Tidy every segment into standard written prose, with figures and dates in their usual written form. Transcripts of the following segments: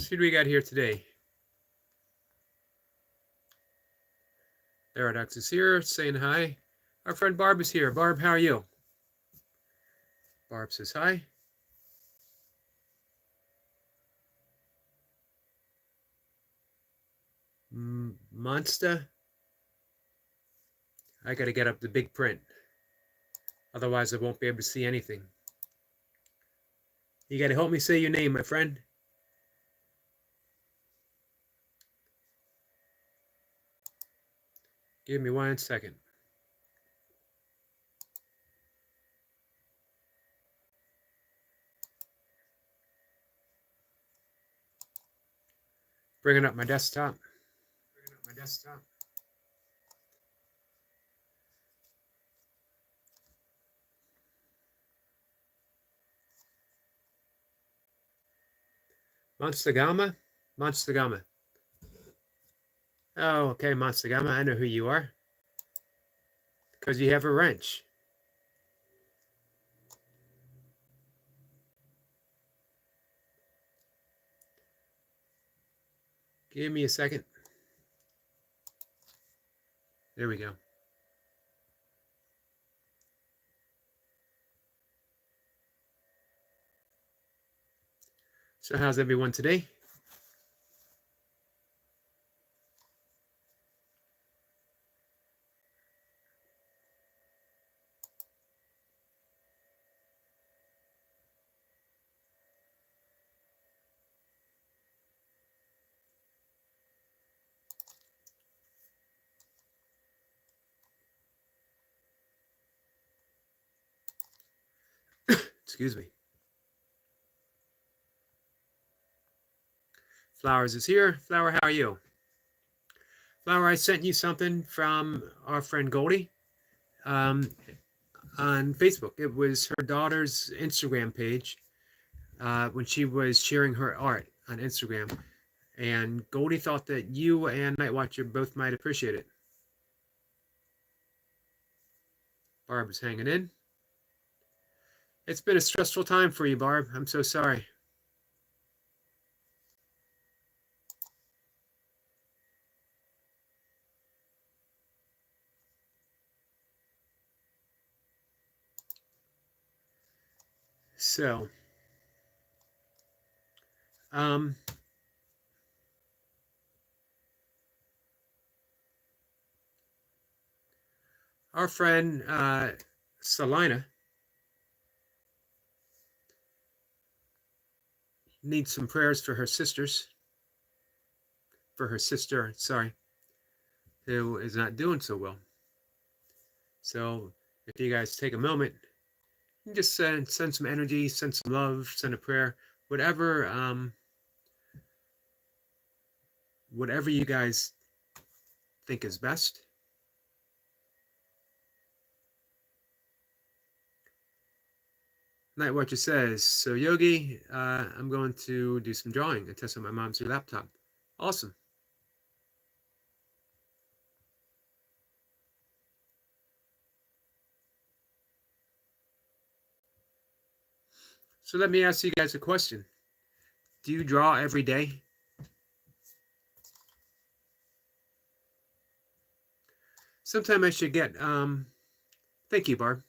Who do we got here today? Paradox is here saying hi. Our friend Barb is here. Barb, how are you? Barb says hi. Monster. I got to get up the big print. Otherwise, I won't be able to see anything. You got to help me say your name, my friend. Give me 1 second. Bringing up my desktop. Monster Gamma. Oh, okay, Monster Gamma. I know who you are. Because you have a wrench. Give me a second. There we go. So how's everyone today? Excuse me. Flowers is here. Flower, how are you? Flower, I sent you something from our friend Goldie on Facebook. It was her daughter's Instagram page when she was sharing her art on Instagram. And Goldie thought that you and Nightwatcher both might appreciate it. Barb is hanging in. It's been a stressful time for you, Barb. I'm so sorry. So, our friend Salina needs some prayers for her sisters. For her sister, sorry, who is not doing so well. So, if you guys take a moment, you just send some energy, send some love, send a prayer, whatever, whatever you guys think is best. Nightwatcher says, so Yogi, I'm going to do some drawing and test on my mom's new laptop. Awesome. So let me ask you guys a question. Do you draw every day? Sometime I should get, thank you, Barb.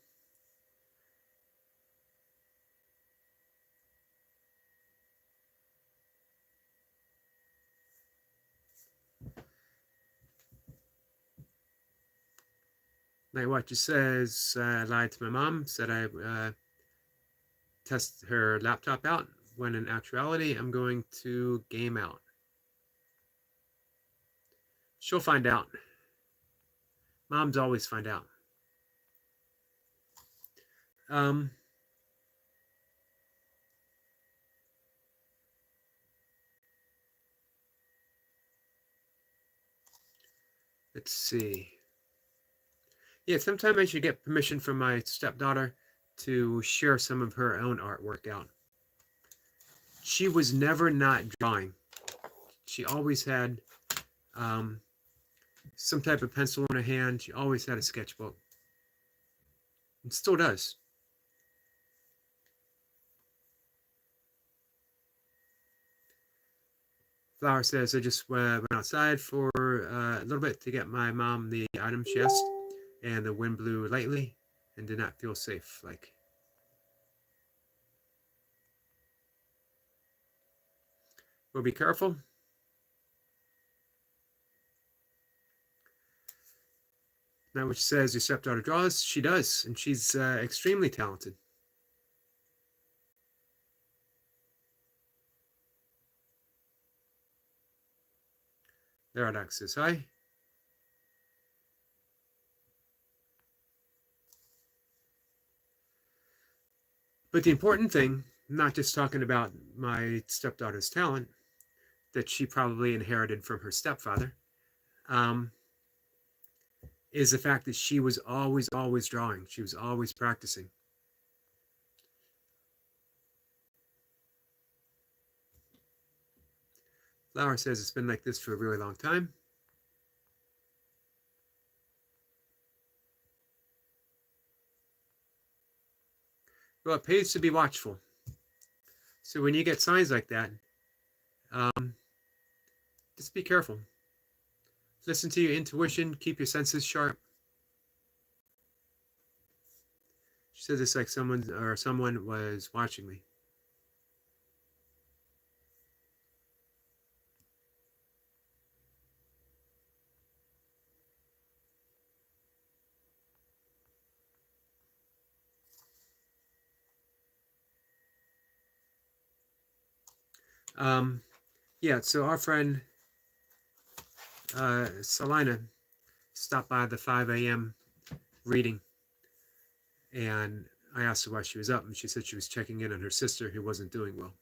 Nightwatcher says, I lied to my mom, said I test her laptop out, when in actuality, I'm going to game out. She'll find out. Moms always find out. Let's see. Yeah, sometime I should get permission from my stepdaughter to share some of her own artwork out. She was never not drawing. She always had some type of pencil in her hand. She always had a sketchbook. And still does. Flower says, I just went outside for a little bit to get my mom the item she asked, and the wind blew lightly and did not feel safe. Like, we'll be careful. Now, which says your stepdaughter draws. She does, and she's extremely talented. Therodox says hi. But the important thing, not just talking about my stepdaughter's talent that she probably inherited from her stepfather, is the fact that she was always drawing. She was always practicing. Flower says it's been like this for a really long time. Well, it pays to be watchful. So when you get signs like that, just be careful. Listen to your intuition. Keep your senses sharp. She said this like someone was watching me. Yeah, so our friend Selina stopped by the 5 a.m. reading, and I asked her why she was up, and she said she was checking in on her sister who wasn't doing well.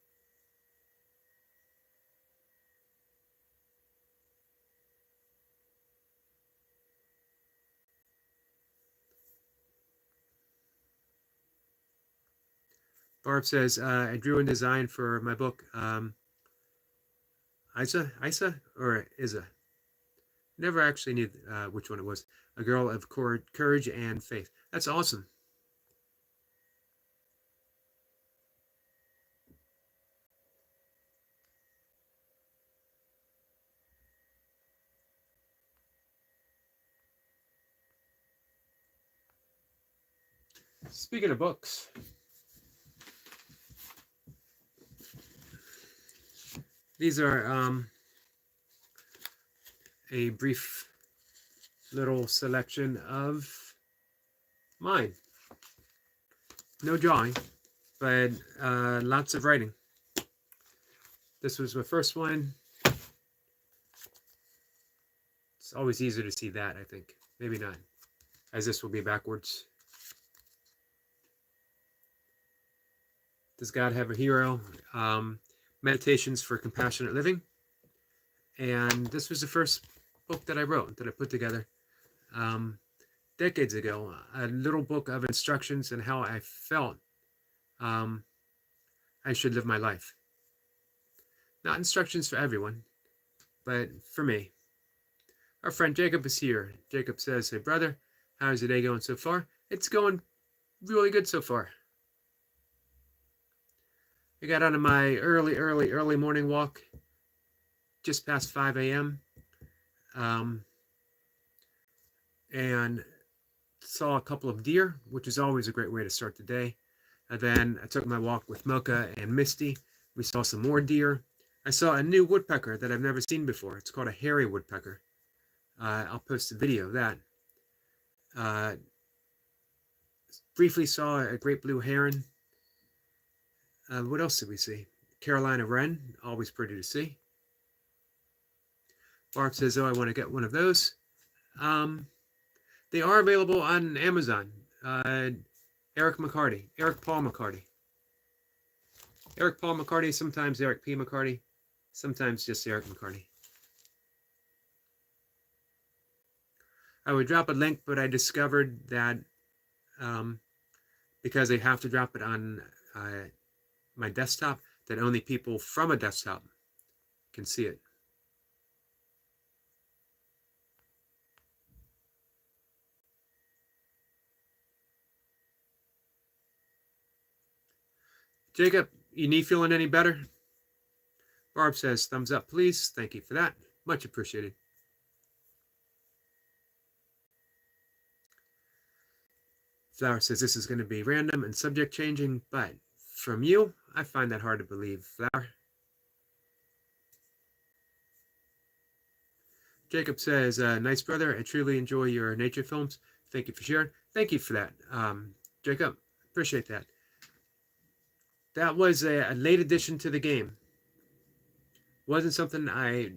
Barb says, I drew and designed for my book, Isa, or Isa. Never actually knew which one it was. A girl of courage and faith. That's awesome. Speaking of books, these are a brief little selection of mine. No drawing, but lots of writing. This was my first one. It's always easier to see that, I think. Maybe not, as this will be backwards. Does God have a hero? Meditations for Compassionate Living. And this was the first book that I wrote, that I put together decades ago. A little book of instructions and how I felt I should live my life. Not instructions for everyone, but for me. Our friend Jacob is here. Jacob says, hey brother, how's your day going so far? It's going really good so far. I got out of my early morning walk just past 5 a.m. And saw a couple of deer, which is always a great way to start the day. And then I took my walk with Mocha and Misty. We saw some more deer. I saw a new woodpecker that I've never seen before. It's called a hairy woodpecker. I'll post a video of that. Briefly saw a great blue heron. What else did we see? Carolina wren, always pretty to see. Barb says, oh, I want to get one of those. They are available on Amazon. Eric Paul McCarty. Eric Paul McCarty, sometimes Eric P. McCarty, sometimes just Eric McCarty. I would drop a link, but I discovered that because they have to drop it on my desktop, that only people from a desktop can see it. Jacob, you knee feeling any better? Barb says, thumbs up, please. Thank you for that. Much appreciated. Flower says, this is going to be random and subject changing, but from you, I find that hard to believe, Flower. Jacob says, nice brother, I truly enjoy your nature films. Thank you for sharing. Thank you for that, Jacob. Appreciate that. That was a late addition to the game. Wasn't something I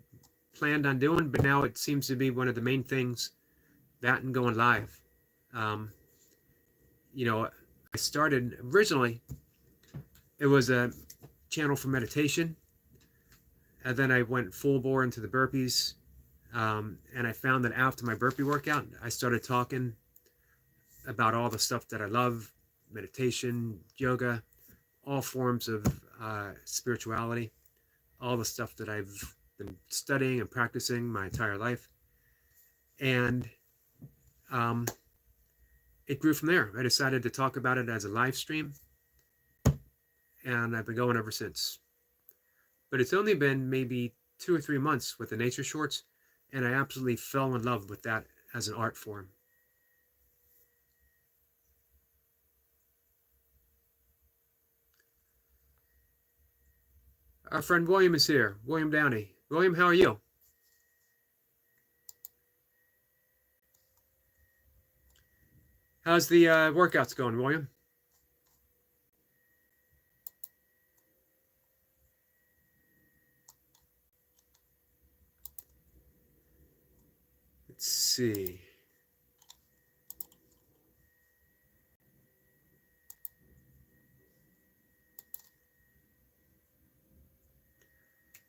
planned on doing, but now it seems to be one of the main things, that and going live. You know, I started originally, it was a channel for meditation, and then I went full bore into the burpees, and I found that after my burpee workout, I started talking about all the stuff that I love, meditation, yoga, all forms of spirituality, all the stuff that I've been studying and practicing my entire life. And it grew from there. I decided to talk about it as a live stream, and I've been going ever since. But it's only been maybe 2 or 3 months with the nature shorts, and I absolutely fell in love with that as an art form. Our friend William is here. William Downey. William, how are you? How's the workouts going, William? Let's see.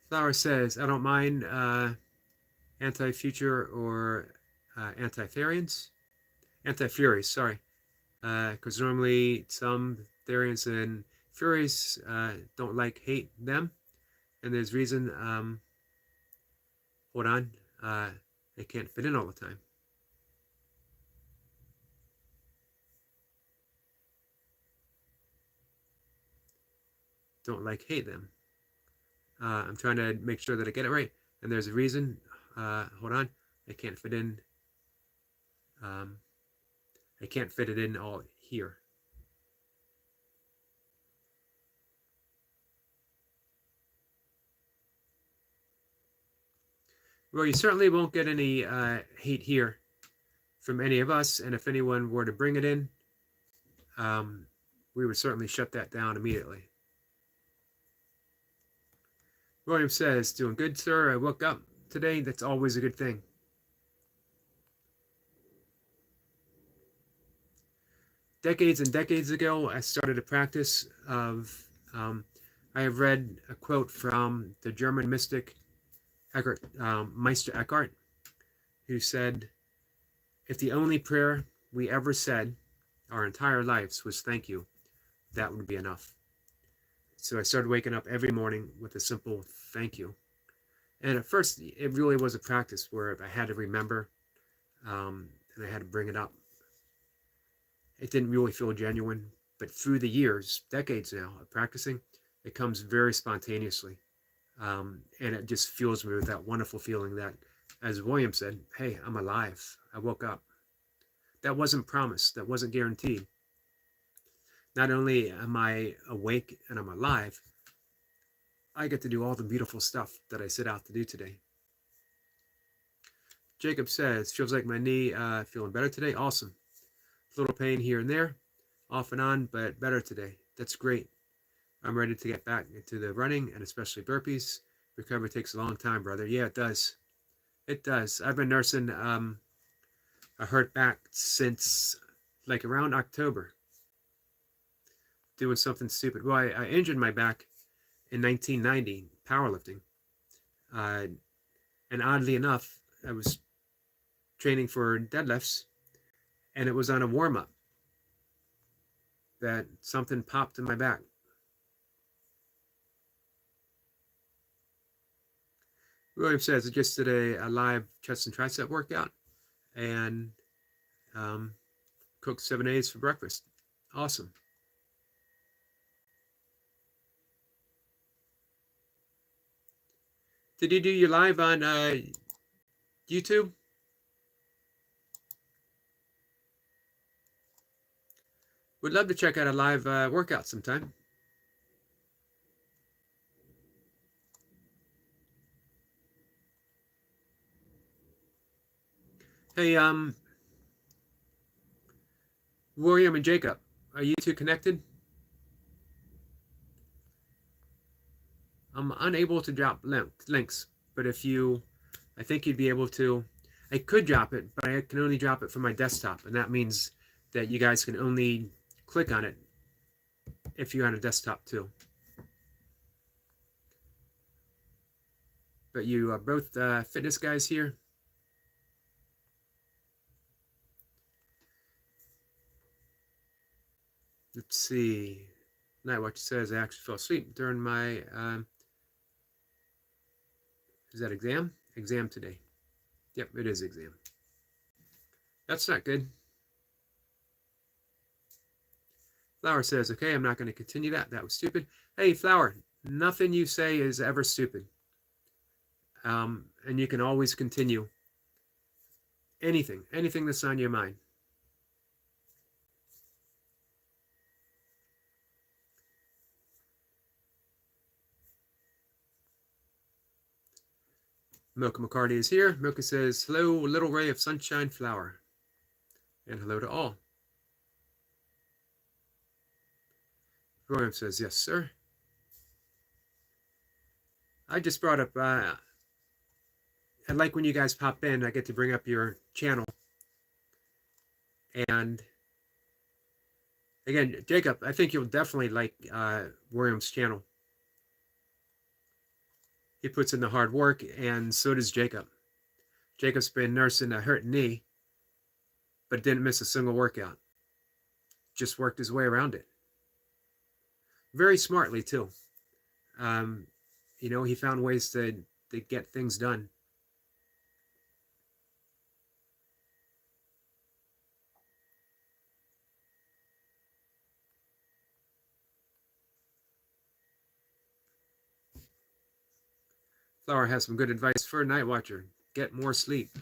Flower says, I don't mind anti-future or anti-Therians. Anti-Furies, sorry. Because normally some Therians and Furies don't hate them. And there's reason, hold on, they can't fit in all the time. Don't hate them. I'm trying to make sure that I get it right. And there's a reason, hold on, I can't fit in, I can't fit it in all here. Well, you certainly won't get any hate here from any of us, and if anyone were to bring it in, we would certainly shut that down immediately. William says, doing good, sir. I woke up today. That's always a good thing. Decades and decades ago, I started a practice of, I have read a quote from the German mystic Eckhart, Meister Eckhart, who said, if the only prayer we ever said our entire lives was thank you, that would be enough. So I started waking up every morning with a simple thank you. And at first, it really was a practice where I had to remember, and I had to bring it up. It didn't really feel genuine, but through the years, decades now of practicing, it comes very spontaneously. And it just fills me with that wonderful feeling that, as William said, hey, I'm alive. I woke up. That wasn't promised. That wasn't guaranteed. Not only am I awake and I'm alive, I get to do all the beautiful stuff that I set out to do today. Jacob says, feels like my knee feeling better today. Awesome. A little pain here and there, off and on, but better today. That's great. I'm ready to get back into the running and especially burpees. Recovery takes a long time, brother. Yeah, it does. It does. I've been nursing a hurt back since around October. Doing something stupid. Well, I injured my back in 1990 powerlifting. And oddly enough, I was training for deadlifts, and it was on a warm-up that something popped in my back. William says, I just did a live chest and tricep workout and cooked 7 eggs for breakfast. Awesome. Did you do your live on YouTube? Would love to check out a live workout sometime. Hey, William and Jacob, are you two connected? I'm unable to drop links, but if you, I think you'd be able to. I could drop it, but I can only drop it from my desktop, and that means that you guys can only click on it if you're on a desktop too. But you are both fitness guys here. Let's see. Nightwatch says I actually fell asleep during my is that exam? Exam today. Yep, it is exam. That's not good. Flower says, okay, I'm not going to continue that. That was stupid. Hey, Flower, nothing you say is ever stupid. And you can always continue anything that's on your mind. Milka McCarty is here. Milka says, hello, little ray of sunshine, Flower. And hello to all. William says, yes, sir. I just brought up, I like when you guys pop in, I get to bring up your channel. And again, Jacob, I think you'll definitely like William's channel. He puts in the hard work, and so does Jacob. Jacob's been nursing a hurt knee, but didn't miss a single workout. Just worked his way around it. Very smartly, too. You know, he found ways to get things done. Flower has some good advice for a night watcher. Get more sleep.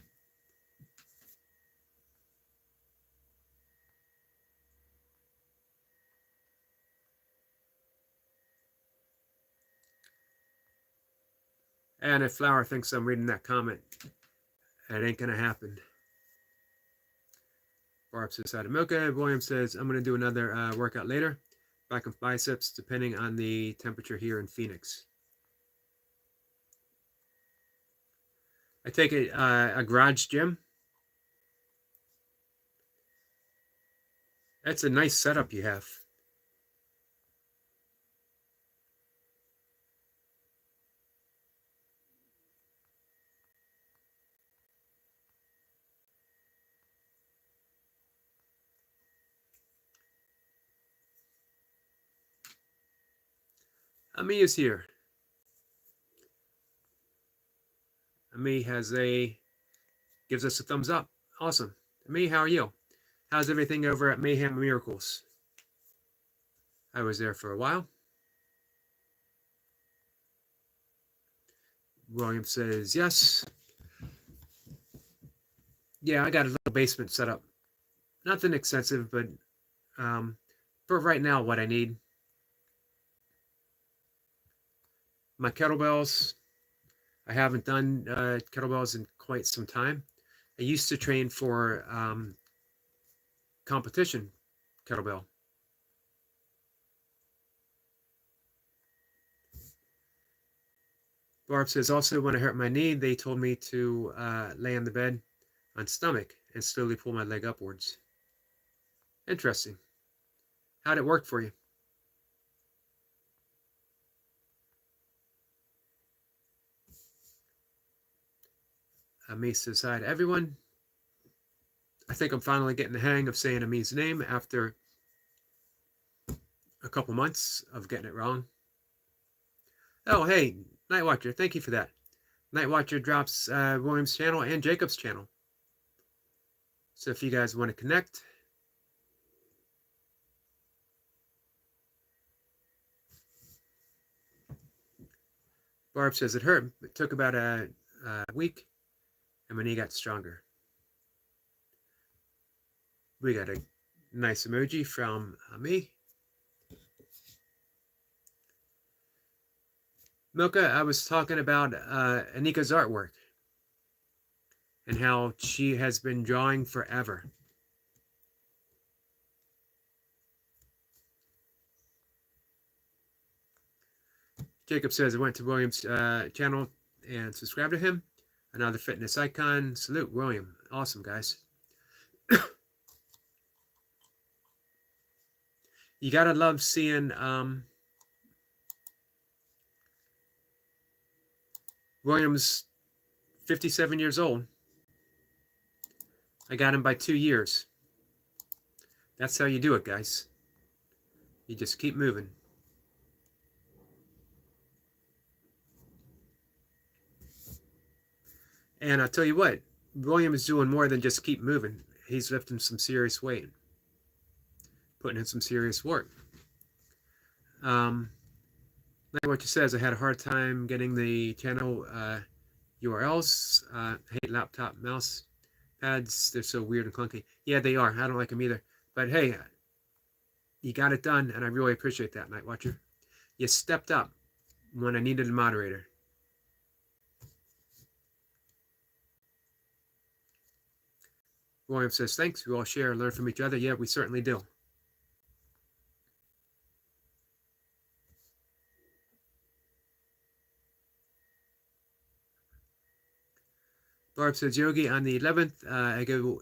And if Flower thinks I'm reading that comment, it ain't gonna happen. Barb says hi to Milka. William says, I'm gonna do another workout later. Back of biceps, depending on the temperature here in Phoenix. I take a garage gym. That's a nice setup you have. Ami is here. Ami gives us a thumbs up. Awesome. Ami, how are you? How's everything over at Mayhem Miracles? I was there for a while. William says, yes. Yeah, I got a little basement set up. Nothing extensive, but for right now, what I need. My kettlebells. I haven't done kettlebells in quite some time. I used to train for competition kettlebell. Barb says, also when I hurt my knee, they told me to lay on the bed on stomach and slowly pull my leg upwards. Interesting. How'd it work for you? Ami says hi to everyone. I think I'm finally getting the hang of saying Ami's name after a couple months of getting it wrong. Oh, hey, Night Watcher, thank you for that. Night Watcher drops William's channel and Jacob's channel. So if you guys want to connect, Barb says it hurt. It took about a week, and my knee got stronger. We got a nice emoji from me. Milka, I was talking about Anika's artwork and how she has been drawing forever. Jacob says I went to William's channel and subscribed to him. Another fitness icon. Salute, William. Awesome, guys. You gotta love seeing William's 57 years old. I got him by 2 years. That's how you do it, guys. You just keep moving. And I'll tell you what, William is doing more than just keep moving. He's lifting some serious weight, putting in some serious work. Like what you says, I had a hard time getting the channel URLs. I hate laptop mouse pads. They're so weird and clunky. Yeah, they are. I don't like them either. But hey, you got it done, and I really appreciate that, Night Watcher. You stepped up when I needed a moderator. William says, thanks. We all share and learn from each other. Yeah, we certainly do. Barb says, Yogi, on the 11th, I go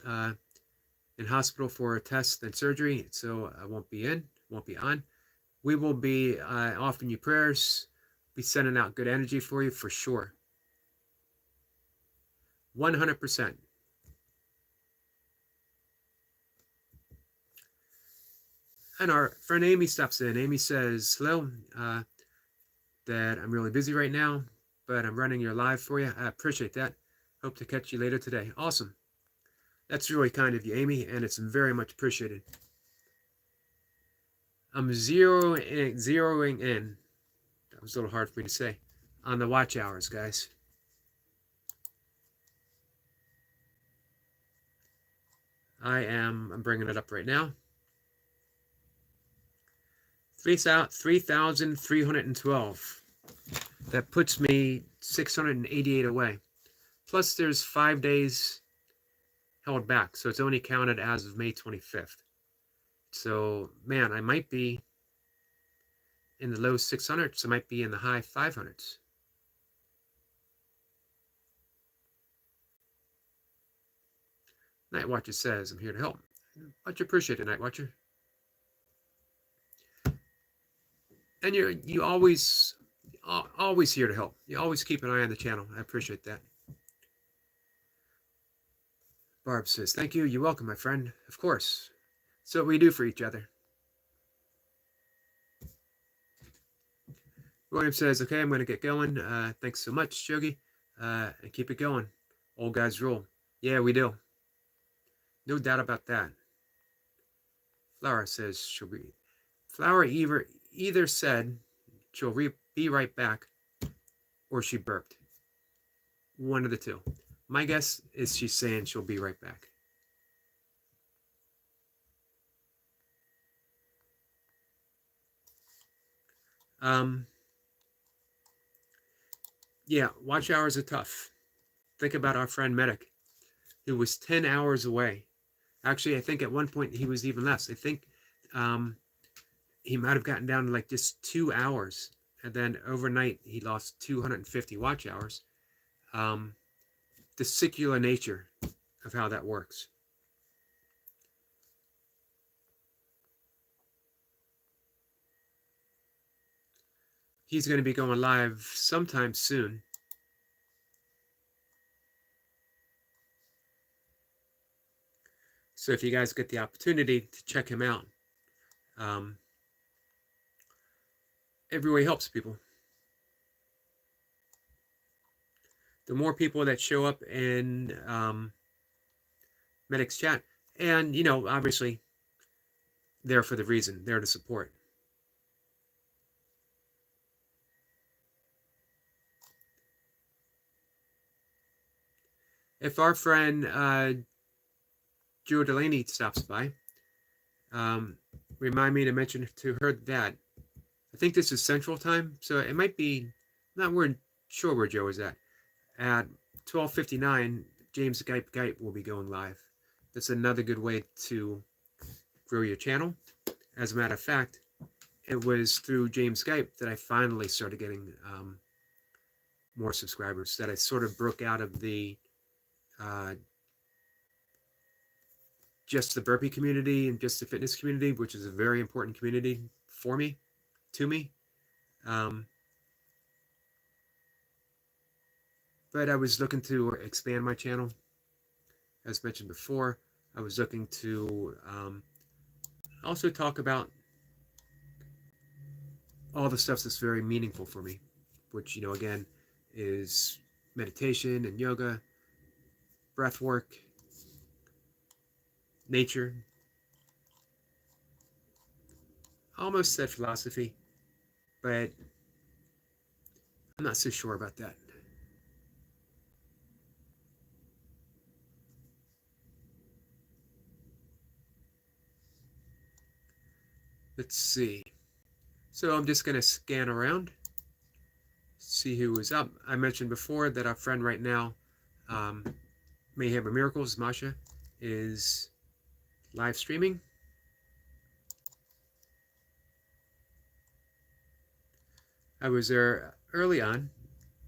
in hospital for a test and surgery, so I won't be on. We will be offering you prayers, be sending out good energy for you for sure. 100%. And our friend Amy stops in. Amy says, hello, that I'm really busy right now, but I'm running your live for you. I appreciate that. Hope to catch you later today. Awesome. That's really kind of you, Amy, and it's very much appreciated. I'm zeroing in. That was a little hard for me to say. On the watch hours, guys. I'm bringing it up right now. 3,312. That puts me 688 away. Plus there's 5 days held back, so it's only counted as of May 25th. So, man, I might be in the low 600s. I might be in the high 500s. Night Watcher says, I'm here to help. Much appreciated, Night Watcher. And you always here to help. You always keep an eye on the channel. I appreciate that. Barb says, thank you. You're welcome, my friend. Of course. So we do for each other. William says, okay, I'm going to get going. Thanks so much, Yogi. And keep it going. Old guys rule. Yeah, we do. No doubt about that. Flower says she'll be. Flower either said she'll be right back, or she burped. One of the two. My guess is she's saying she'll be right back. Yeah, watch hours are tough. Think about our friend Medic, who was 10 hours away. Actually, I think at one point he was even less. I think he might have gotten down to like just 2 hours. And then overnight, he lost 250 watch hours. The secular nature of how that works. He's going to be going live sometime soon. So if you guys get the opportunity to check him out, it really helps people. The more people that show up in Medic's chat, and, you know, obviously, there for the reason, there to support. If our friend Joe Delaney stops by, um, remind me to mention to her that I think this is Central Time, so it might be not we're sure where Joe is at 12:59. James Gype will be going live. That's another good way to grow your channel. As a matter of fact, it was through James Gype that I finally started getting more subscribers. That I sort of broke out of the uh, just the burpee community and just the fitness community, which is a very important community for me, to me. Um, but I was looking to expand my channel. As mentioned before, I was looking to also talk about all the stuff that's very meaningful for me, which, again, is meditation and yoga, breath work, nature. I almost said philosophy, but I'm not so sure about that. Let's see. So I'm just going to scan around, see who is up. I mentioned before that our friend right now, Mayhem of Miracles, Masha, is live streaming. I was there early on,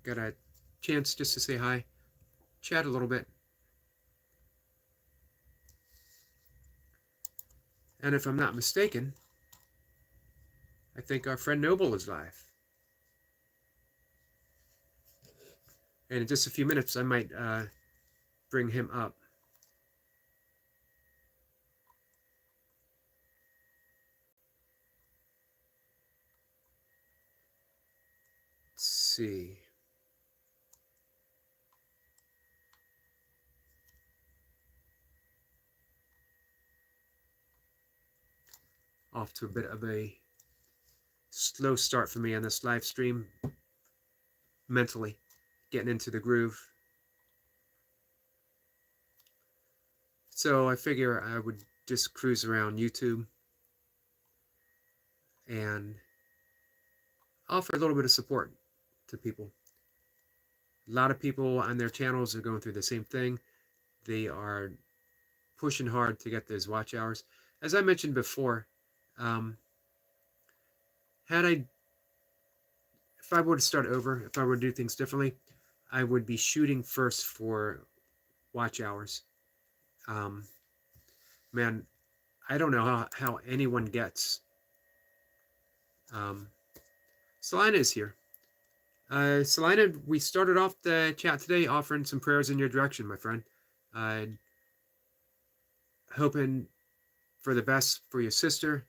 got a chance just to say hi, chat a little bit. And if I'm not mistaken, I think our friend Noble is live. And in just a few minutes, I might bring him up. Let's see. Off to a bit of a slow start for me on this live stream, mentally getting into the groove. So I figure I would just cruise around YouTube and offer a little bit of support to people. A lot of people on their channels are going through the same thing. They are pushing hard to get those watch hours. As I mentioned before, if I were to start over, if I were to do things differently, I would be shooting first for watch hours. Man, I don't know how anyone gets. Selina is here. Selina, we started off the chat today offering some prayers in your direction, my friend. Hoping for the best for your sister,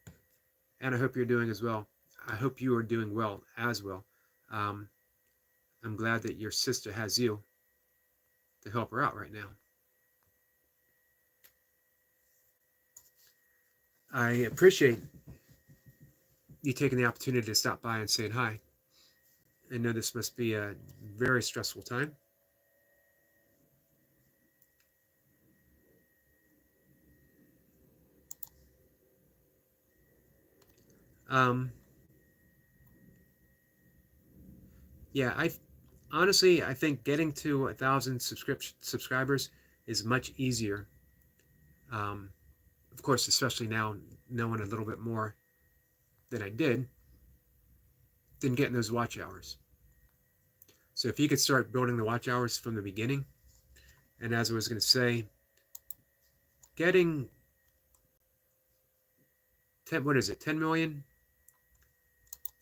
and I hope you're doing as well. I hope you are doing well as well. I'm glad that your sister has you to help her out right now. I appreciate you taking the opportunity to stop by and saying hi. I know this must be a very stressful time. Yeah, I think getting to 1,000 subscribers is much easier. Of course, especially now knowing a little bit more than I did, than getting those watch hours. So if you could start building the watch hours from the beginning, and as I was going to say, getting 10 million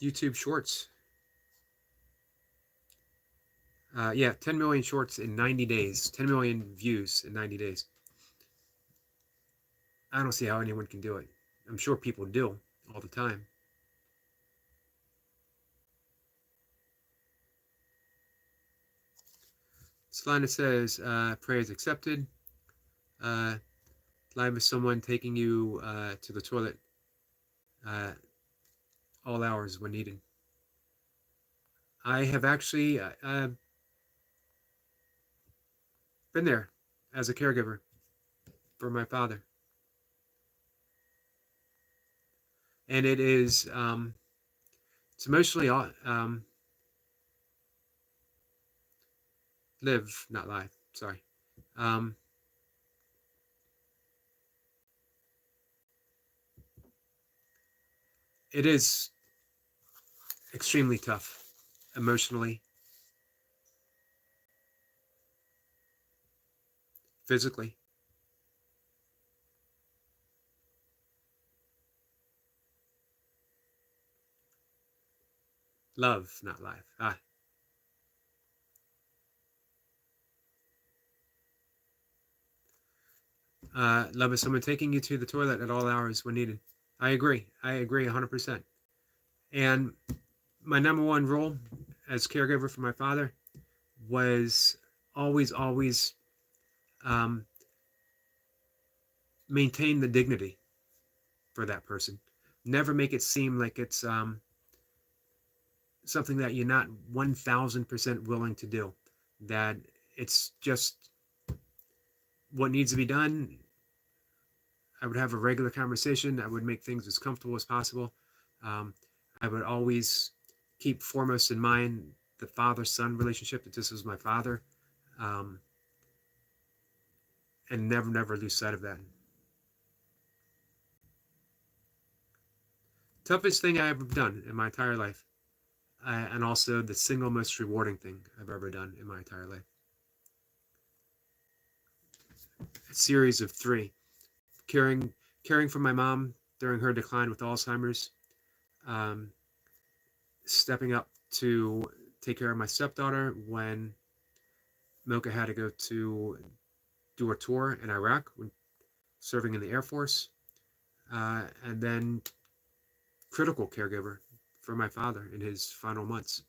YouTube shorts. Yeah, 10 million shorts in 90 days, 10 million views in 90 days. I don't see how anyone can do it. I'm sure people do all the time. Selina says, prayers accepted. Live with someone taking you to the toilet all hours when needed. I have actually, been there as a caregiver for my father. And it's emotionally, live, not live, sorry. Um, it is extremely tough emotionally, physically. Love, not live. Love is someone taking you to the toilet at all hours when needed. I agree. I agree 100%. And my number one rule as caregiver for my father was always um, maintain the dignity for that person. Never make it seem like it's something that you're not 1000% willing to do. That it's just what needs to be done. I would have a regular conversation. I would make things as comfortable as possible. Um, I would always keep foremost in mind the father-son relationship, that this was my father, um, and never lose sight of that. Toughest thing I ever done in my entire life, and also the single most rewarding thing I've ever done in my entire life. A series of three: caring for my mom during her decline with Alzheimer's, um, stepping up to take care of my stepdaughter when Milka had to go to do a tour in Iraq when serving in the Air Force, and then critical caregiver for my father in his final months.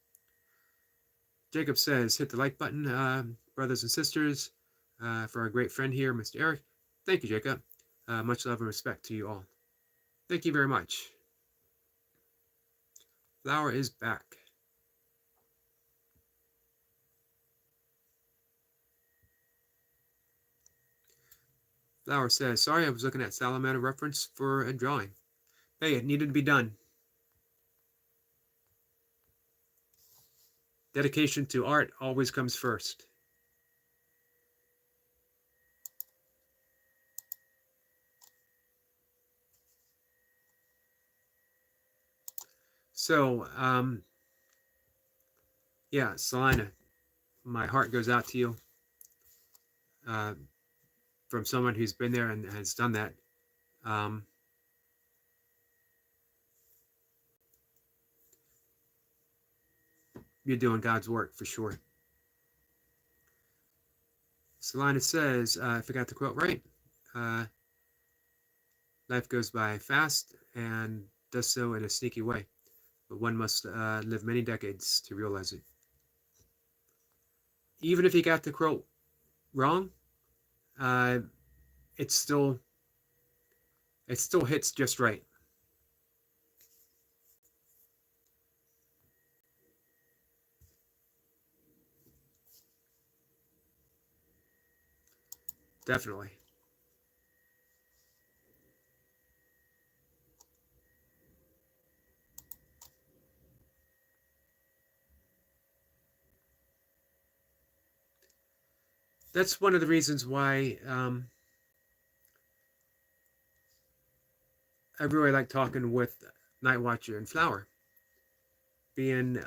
Jacob says, hit the like button, brothers and sisters, for our great friend here, Mr. Eric. Thank you, Jacob. Much love and respect to you all. Thank you very much. Flower is back. Flower says, sorry, I was looking at salamander reference for a drawing. Hey, it needed to be done. Dedication to art always comes first. So, yeah, Selina, my heart goes out to you, uh, from someone who's been there and has done that. Um, you're doing God's work for sure. Selina says, I forgot the quote right. Life goes by fast and does so in a sneaky way, but one must live many decades to realize it. Even if you got the quote wrong, uh, it still hits just right. Definitely. That's one of the reasons why I really like talking with Night Watcher and Flower, being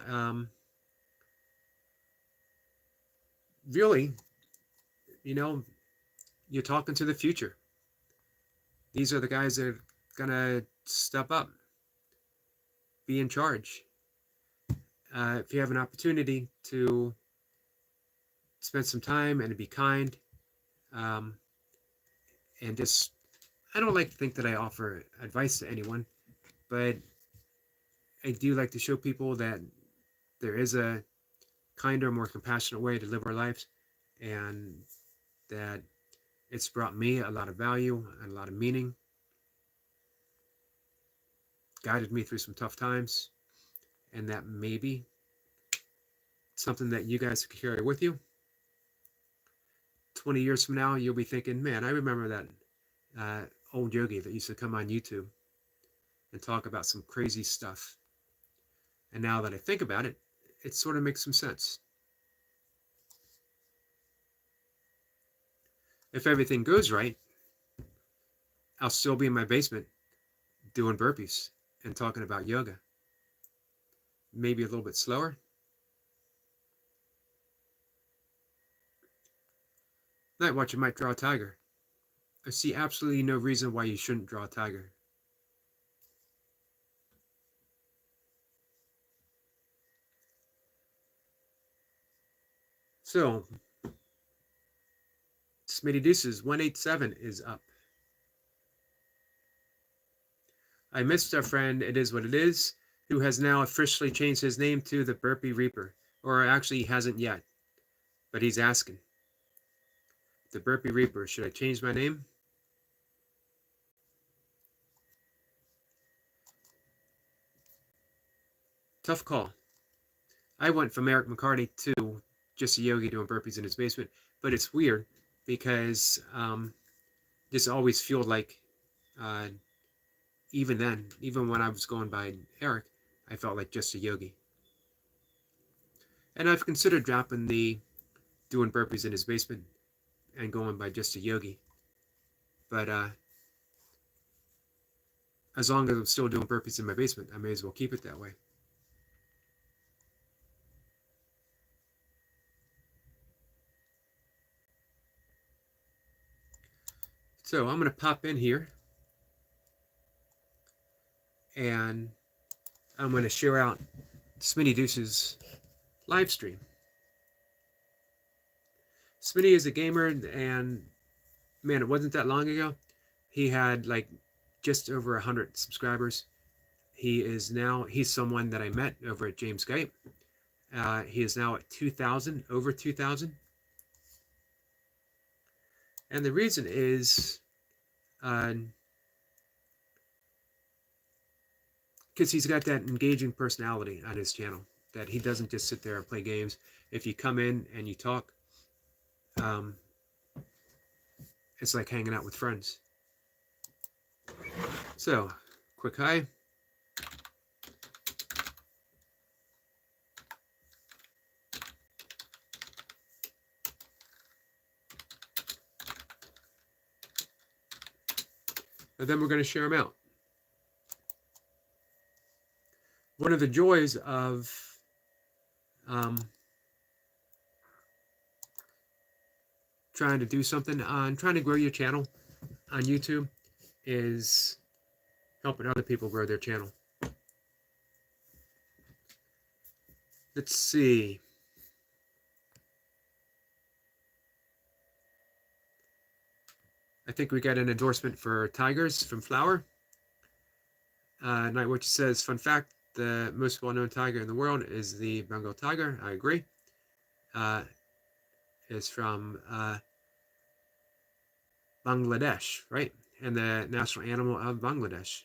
really, you know, you're talking to the future. These are the guys that are gonna step up, be in charge. If you have an opportunity to spend some time and to be kind, um, and just, I don't like to think that I offer advice to anyone, but I do like to show people that there is a kinder, more compassionate way to live our lives, and that it's brought me a lot of value and a lot of meaning, guided me through some tough times, and that maybe something that you guys can carry with you. 20 years from now, you'll be thinking, man, I remember that old Yogi that used to come on YouTube and talk about some crazy stuff. And now that I think about it, it sort of makes some sense. If everything goes right, I'll still be in my basement doing burpees and talking about yoga. Maybe a little bit slower. Night watch, you might draw a tiger. I see absolutely no reason why you shouldn't draw a tiger. So, Smitty Deuces 187 is up. I missed our friend, It Is What It Is, who has now officially changed his name to the Burpee Reaper. Or actually, he hasn't yet, but he's asking. The Burpee Reaper, should I change my name? Tough call. I went from Eric McCarty to just a Yogi doing burpees in his basement, but it's weird because this always felt like, even then, even when I was going by Eric, I felt like just a Yogi. And I've considered dropping the doing burpees in his basement and going by just a Yogi. But as long as I'm still doing burpees in my basement, I may as well keep it that way. So I'm going to pop in here and I'm going to share out Smitty Deuce's live stream. Smitty is a gamer, and man, it wasn't that long ago. He had like just over 100 subscribers. He's someone that I met over at James Skype. He is now at 2,000, over 2,000. And the reason is because he's got that engaging personality on his channel, that he doesn't just sit there and play games. If you come in and you talk, it's like hanging out with friends. So, quick hi. And then we're going to share them out. One of the joys of trying to do something trying to grow your channel on YouTube is helping other people grow their channel. Let's see. I think we got an endorsement for tigers from Flower. Night Watch says, fun fact, the most well-known tiger in the world is the Bengal tiger. I agree. Is from Bangladesh, right? And the national animal of Bangladesh.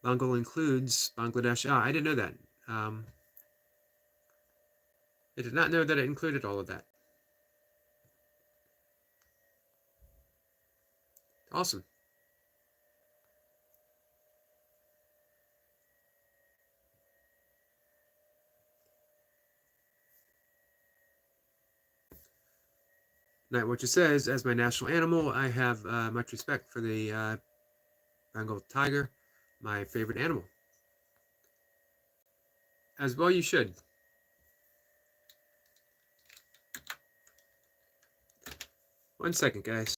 Bengal includes Bangladesh. I didn't know that. I did not know that it included all of that. Awesome. Night Watcher says, as my national animal, I have much respect for the Bengal tiger, my favorite animal. As well you should. One second, guys.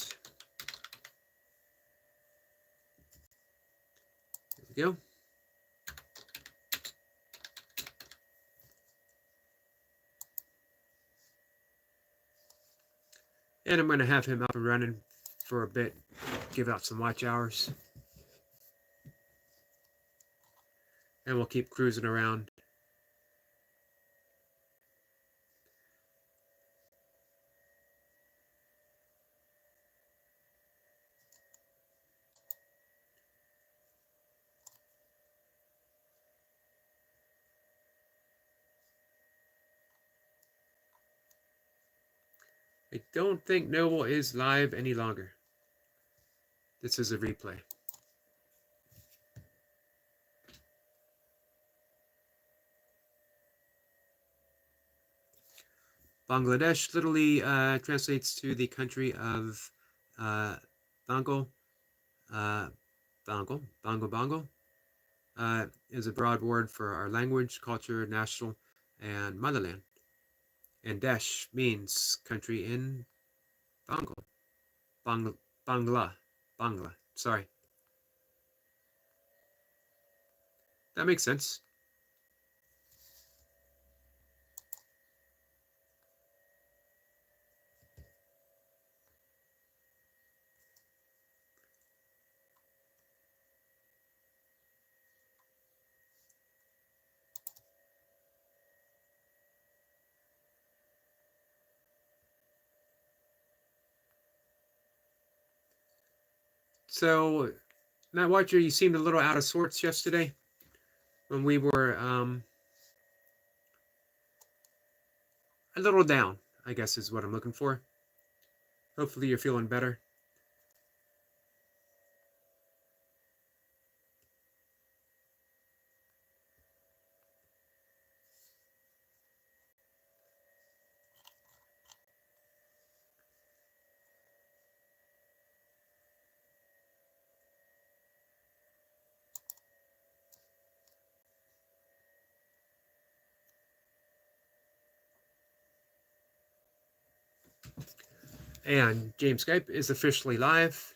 There we go. And I'm going to have him up and running for a bit, give out some watch hours. And we'll keep cruising around. I don't think Noble is live any longer. This is a replay. Bangladesh literally translates to the country of Bango. Bango is a broad word for our language, culture, national, and motherland. And Desh means country in Bangla. Sorry. That makes sense. So, Matt Watcher, you seemed a little out of sorts yesterday when we were a little down, I guess is what I'm looking for. Hopefully you're feeling better. And James Skype is officially live.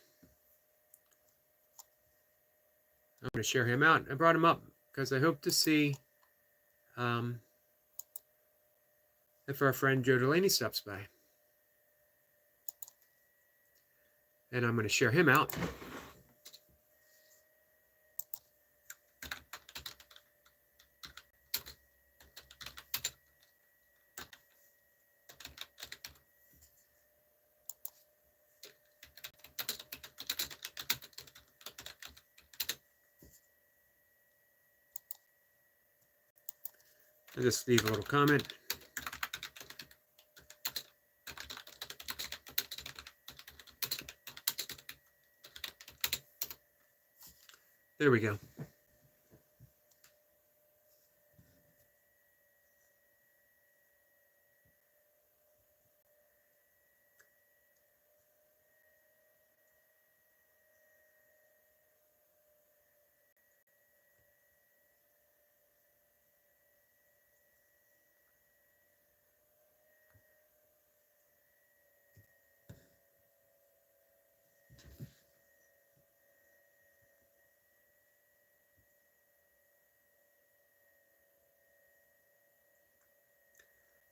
I'm going to share him out. I brought him up because I hope to see if our friend Joe Delaney stops by. And I'm going to share him out. I'll just leave a little comment. There we go.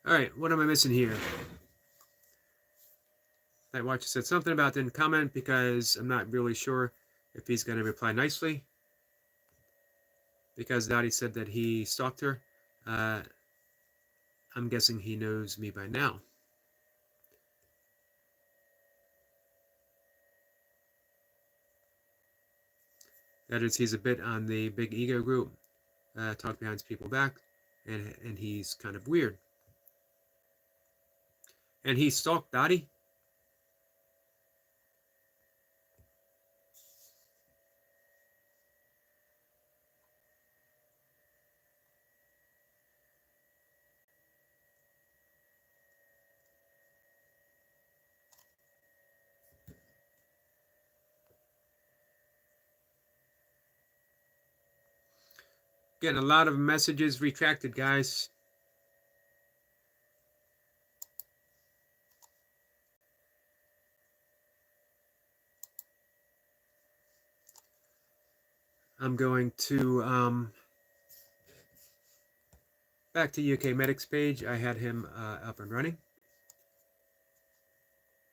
All right, what am I missing here? Night Watcher said something about didn't comment because I'm not really sure if he's going to reply nicely. Because Dottie said that he stalked her. I'm guessing he knows me by now. That is, he's a bit on the big ego group, talk behind people's back, and he's kind of weird. And he stalked Dottie. Getting a lot of messages retracted, guys. I'm going to back to UK Medic's page. I had him up and running.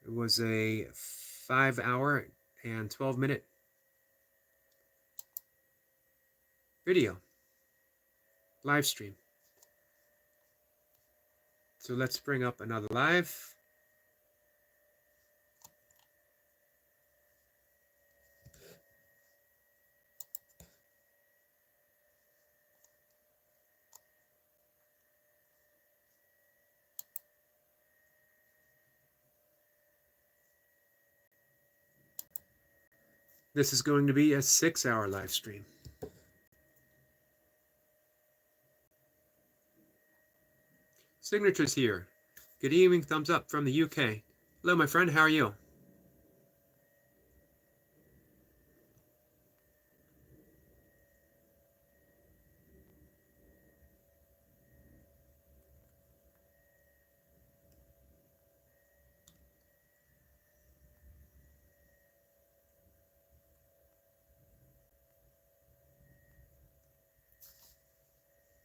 It was a 5-hour and 12-minute video live stream. So let's bring up another live. This is going to be a 6-hour live stream. Signatures here. Good evening, thumbs up from the UK. Hello, my friend, how are you?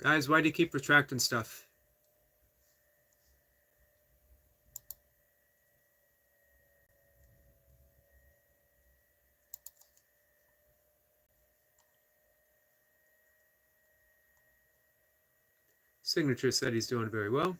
Guys, why do you keep retracting stuff? Signature said he's doing very well.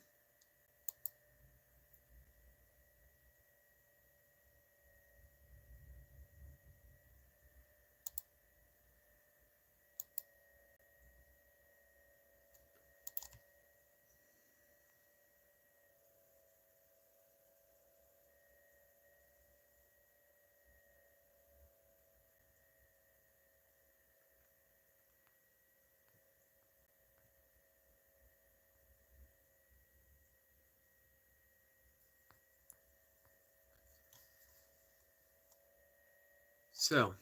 So,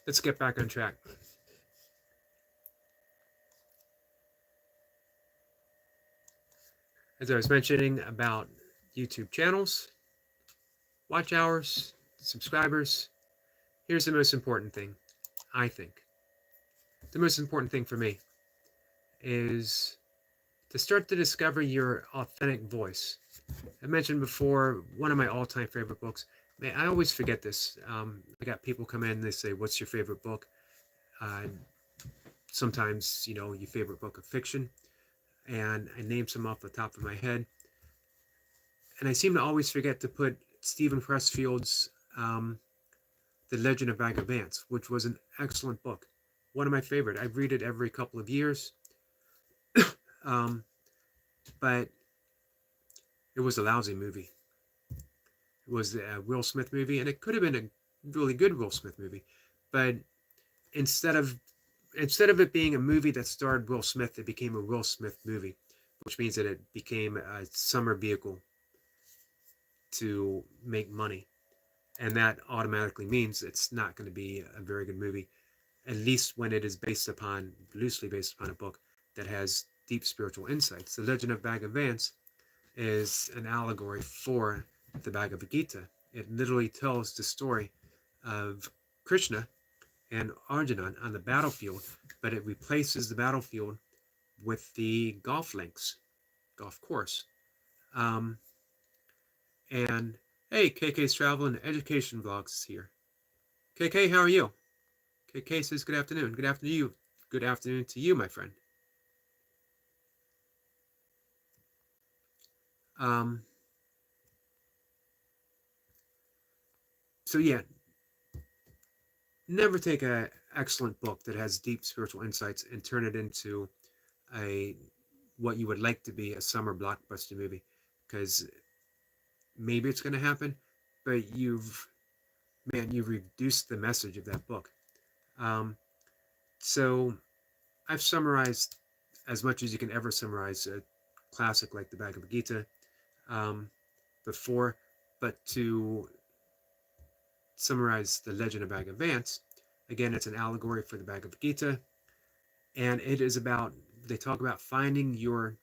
let's get back on track. As I was mentioning about YouTube channels, watch hours, subscribers, here's the most important thing, I think. The most important thing for me is to start to discover your authentic voice. I mentioned before, one of my all-time favorite books. Man, I always forget this. I got people come in, they say, what's your favorite book? Sometimes, your favorite book of fiction. And I name some off the top of my head. And I seem to always forget to put Stephen Pressfield's The Legend of Bagger Vance, which was an excellent book. One of my favorite. I read it every couple of years. But it was a lousy movie. It was a Will Smith movie, and it could have been a really good Will Smith movie. But instead of it being a movie that starred Will Smith, it became a Will Smith movie, which means that it became a summer vehicle to make money. And that automatically means it's not going to be a very good movie, at least when it is loosely based upon a book that has deep spiritual insights. The Legend of Bagger Vance is an allegory for the Bhagavad Gita. It literally tells the story of Krishna and Arjuna on the battlefield, but it replaces the battlefield with the golf course. And hey, KK's Travel and Education Vlogs is here. KK, how are you? KK says good afternoon. Good afternoon to you. Good afternoon to you, my friend. So yeah, never take an excellent book that has deep spiritual insights and turn it into what you would like to be a summer blockbuster movie, because maybe it's going to happen, but you've reduced the message of that book. So I've summarized as much as you can ever summarize a classic like the Bhagavad Gita before, but to summarize the Legend of Bagger Vance, again, it's an allegory for the Bhagavad Gita, and it is about, they talk about finding your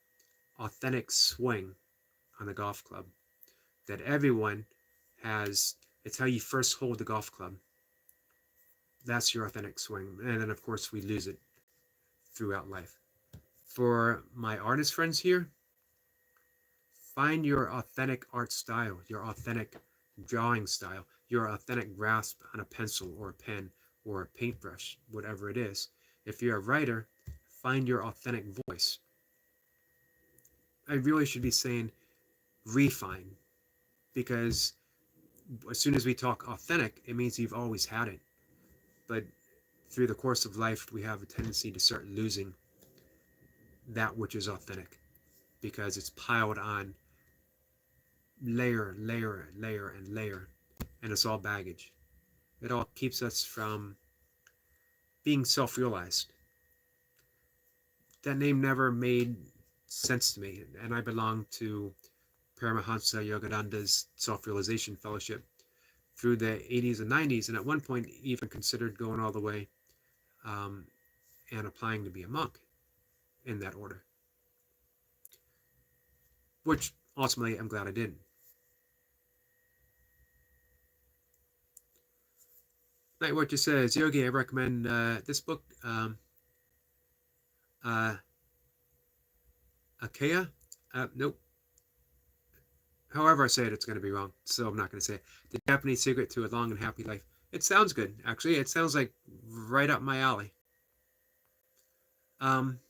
authentic swing on the golf club. That everyone has, it's how you first hold the golf club. That's your authentic swing. And then, of course, we lose it throughout life. For my artist friends here, find your authentic art style, your authentic drawing style, your authentic grasp on a pencil or a pen or a paintbrush, whatever it is. If you're a writer, find your authentic voice. I really should be saying refine, because as soon as we talk authentic, it means you've always had it. But through the course of life, we have a tendency to start losing that which is authentic, because it's piled on layer, and it's all baggage. It all keeps us from being self-realized. That name never made sense to me, and I belong to Paramahansa Yogananda's Self-Realization Fellowship through the 80s and 90s, and at one point even considered going all the way um, and applying to be a monk in that order, which ultimately I'm glad I didn't. Night Watcher says, Yogi, I recommend this book, uh, Akea. Nope. However I say it, it's going to be wrong, so I'm not going to say it. The Japanese Secret to a Long and Happy Life. It sounds good, actually. It sounds like right up my alley. Um,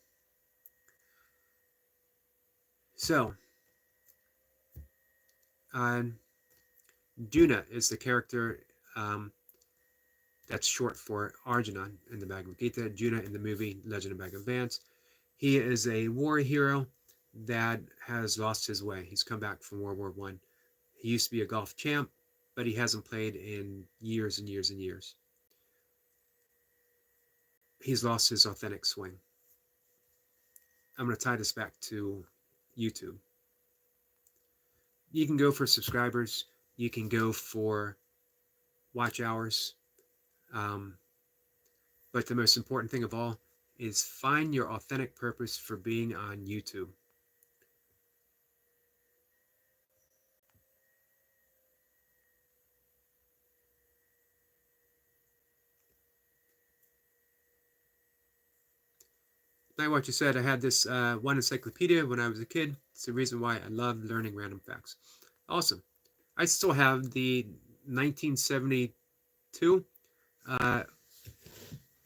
so, Juna is the character that's short for Arjuna in the Bhagavad Gita. Juna in the movie Legend of Bagger Vance. He is a war hero that has lost his way. He's come back from World War I. He used to be a golf champ, but he hasn't played in years and years and years. He's lost his authentic swing. I'm going to tie this back to YouTube. You can go for subscribers. You can go for watch hours. But the most important thing of all is find your authentic purpose for being on YouTube. Like what you said, I had this one encyclopedia when I was a kid. It's the reason why I love learning random facts. Awesome. I still have the 1972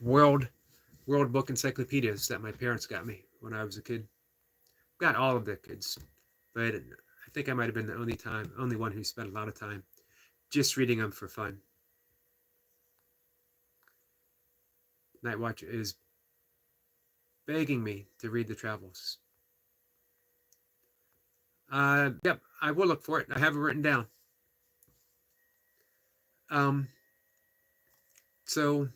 World Book encyclopedias that my parents got me when I was a kid. Got all of the kids, but I think I might have been the only one who spent a lot of time just reading them for fun. Night Watch is begging me to read the travels. Yep, I will look for it. I have it written down. So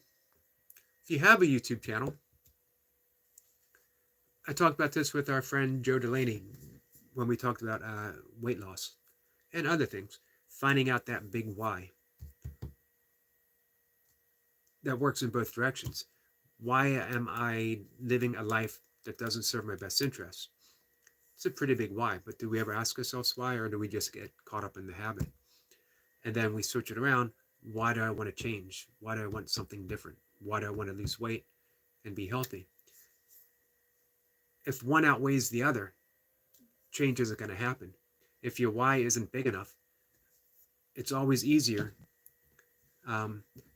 if you have a YouTube channel, I talked about this with our friend Joe Delaney when we talked about weight loss and other things. Finding out that big why that works in both directions. Why am I living a life that doesn't serve my best interests? It's a pretty big why, but do we ever ask ourselves why, or do we just get caught up in the habit? And then we switch it around. Why do I want to change? Why do I want something different? Why do I want to lose weight and be healthy? If one outweighs the other, change isn't going to happen. If your why isn't big enough, it's always easier.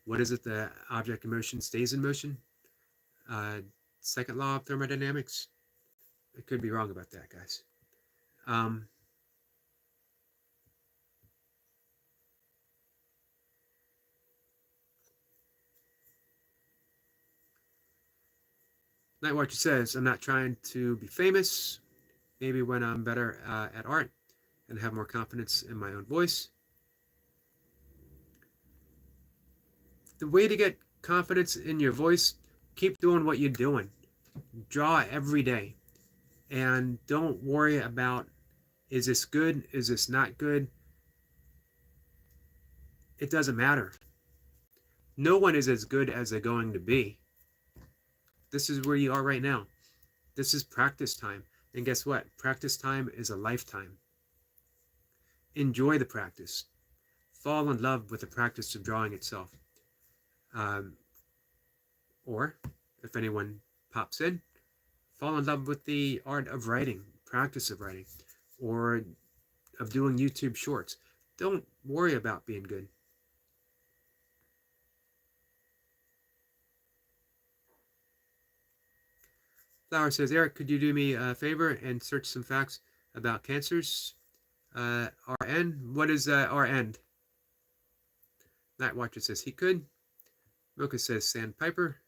What is it? The object in motion stays in motion. Second law of thermodynamics. I could be wrong about that, guys. Night Watcher says, I'm not trying to be famous. Maybe when I'm better at art and have more confidence in my own voice. The way to get confidence in your voice, keep doing what you're doing. Draw every day. And don't worry about, is this good? Is this not good? It doesn't matter. No one is as good as they're going to be. This is where you are right now. This is practice time. And guess what? Practice time is a lifetime. Enjoy the practice. Fall in love with the practice of drawing itself. Or, if anyone pops in, fall in love with the art of writing, practice of writing, or of doing YouTube shorts. Don't worry about being good. Flower says, Eric, could you do me a favor and search some facts about cancers? RN? What is RN? Night Watcher says he could. Mocha says sandpiper.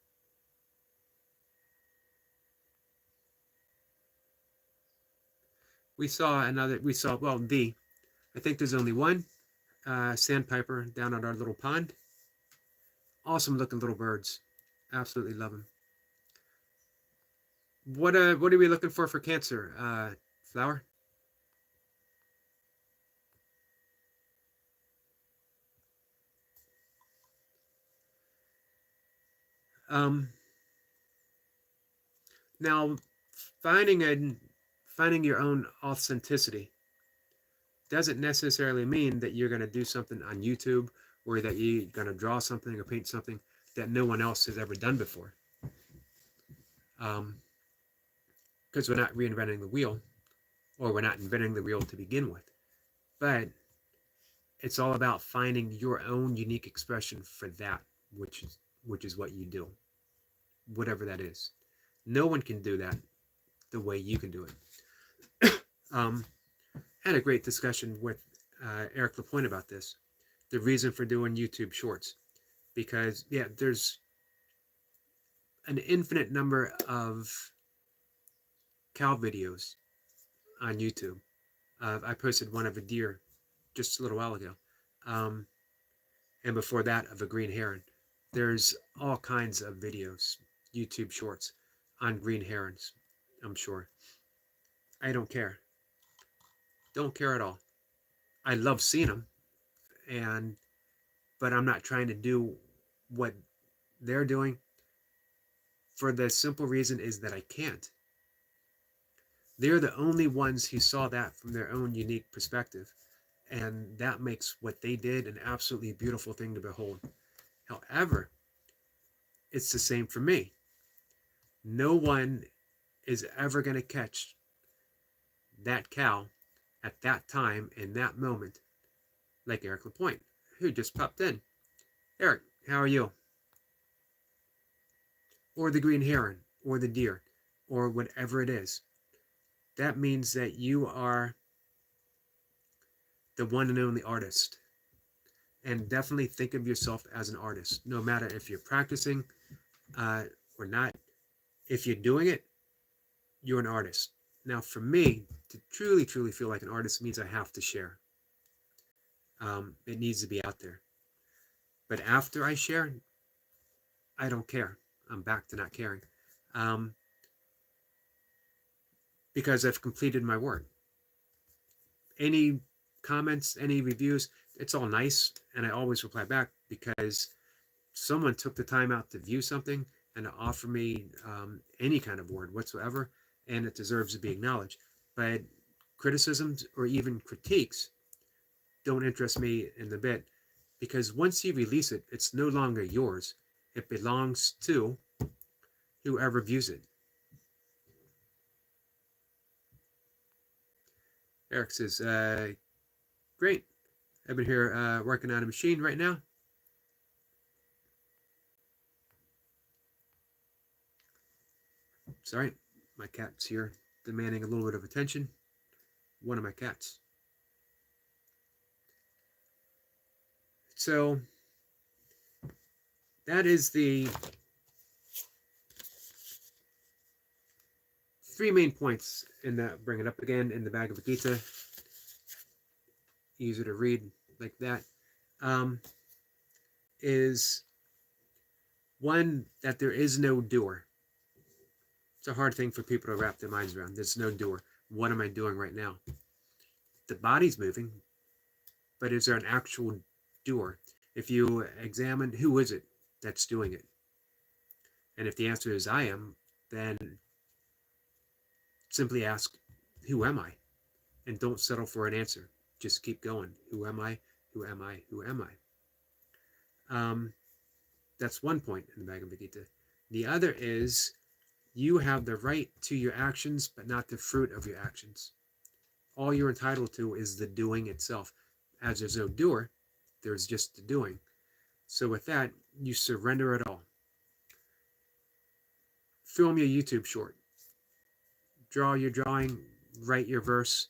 I think there's only one sandpiper down at our little pond. Awesome looking little birds. Absolutely love them. What are we looking for Cancer, Flower? Um, Now, finding a finding your own authenticity doesn't necessarily mean that you're going to do something on YouTube or that you're going to draw something or paint something that no one else has ever done before. Because we're not reinventing the wheel, or we're not inventing the wheel to begin with. But it's all about finding your own unique expression for that, which is what you do, whatever that is. No one can do that the way you can do it. Had a great discussion with Eric LaPointe about this. The reason for doing YouTube Shorts, because there's an infinite number of cow videos on YouTube. I posted one of a deer just a little while ago, and before that of a green heron. There's all kinds of videos, YouTube Shorts, on green herons. I'm sure. I don't care. Don't care at all. I love seeing them, but I'm not trying to do what they're doing, for the simple reason is that I can't. They're the only ones who saw that from their own unique perspective, and that makes what they did an absolutely beautiful thing to behold. However, it's the same for me. No one is ever going to catch that cow at that time in that moment like Eric LaPointe, who just popped in. Eric, how are you? Or the green heron, or the deer, or whatever it is. That means that you are the one and only artist. And definitely think of yourself as an artist, no matter if you're practicing or not. If you're doing it, you're an artist. Now, for me, to truly, truly feel like an artist means I have to share. It needs to be out there. But after I share, I don't care. I'm back to not caring. Because I've completed my work. Any comments, any reviews, it's all nice, and I always reply back because someone took the time out to view something and to offer me any kind of word whatsoever, and it deserves to be acknowledged. But criticisms or even critiques don't interest me in the bit, because once you release it, it's no longer yours. It belongs to whoever views it. Eric says, great. I've been here working on a machine right now. Sorry, my cat's here demanding a little bit of attention. One of my cats. So that is the 3 main points in that. Bring it up again in the Bhagavad Gita. Easier to read like that. Is one, that there is no doer. It's a hard thing for people to wrap their minds around. There's no doer. What am I doing right now? The body's moving, but is there an actual doer? If you examine who is it that's doing it, and if the answer is I am, then simply ask, who am I? And don't settle for an answer. Just keep going. Who am I? Who am I? Who am I? That's one point in the Bhagavad Gita. The other is, you have the right to your actions, but not the fruit of your actions. All you're entitled to is the doing itself. As there's no doer, there's just the doing. So with that, you surrender it all. Film your YouTube short. Draw your drawing, write your verse,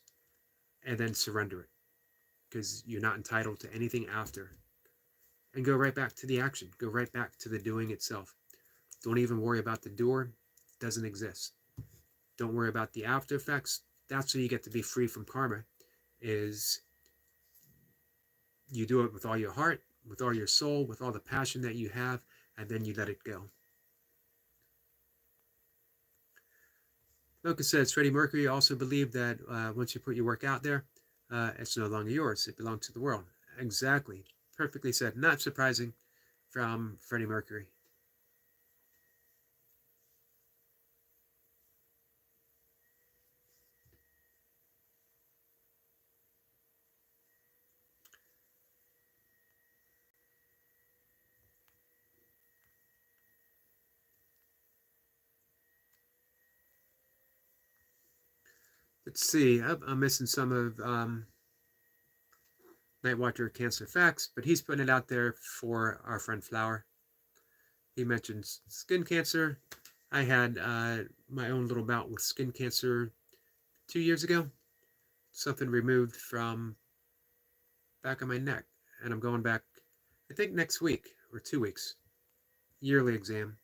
and then surrender it. Because you're not entitled to anything after. And go right back to the action. Go right back to the doing itself. Don't even worry about the doer. It doesn't exist. Don't worry about the after effects. That's how you get to be free from karma, is you do it with all your heart, with all your soul, with all the passion that you have, and then you let it go. Lucas says Freddie Mercury also believed that once you put your work out there, it's no longer yours. It belongs to the world. Exactly. Perfectly said. Not surprising from Freddie Mercury. Let's see. I'm missing some of Nightwatcher Cancer Facts, but he's putting it out there for our friend Flower. He mentions skin cancer. I had my own little bout with skin cancer 2 years ago. Something removed from back of my neck, and I'm going back, I think, next week or 2 weeks. Yearly exam.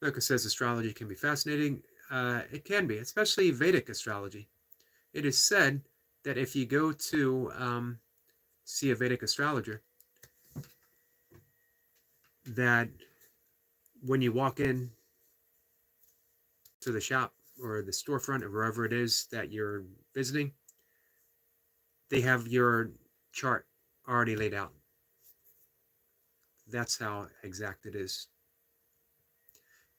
Lucas says astrology can be fascinating. It can be, especially Vedic astrology. It is said that if you go to see a Vedic astrologer, that when you walk in to the shop or the storefront or wherever it is that you're visiting, they have your chart already laid out. That's how exact it is.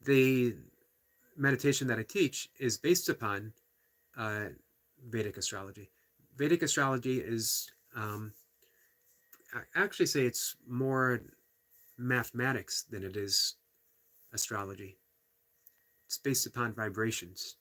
The meditation that I teach is based upon Vedic astrology. Vedic astrology is, I actually say it's more mathematics than it is astrology. It's based upon vibrations.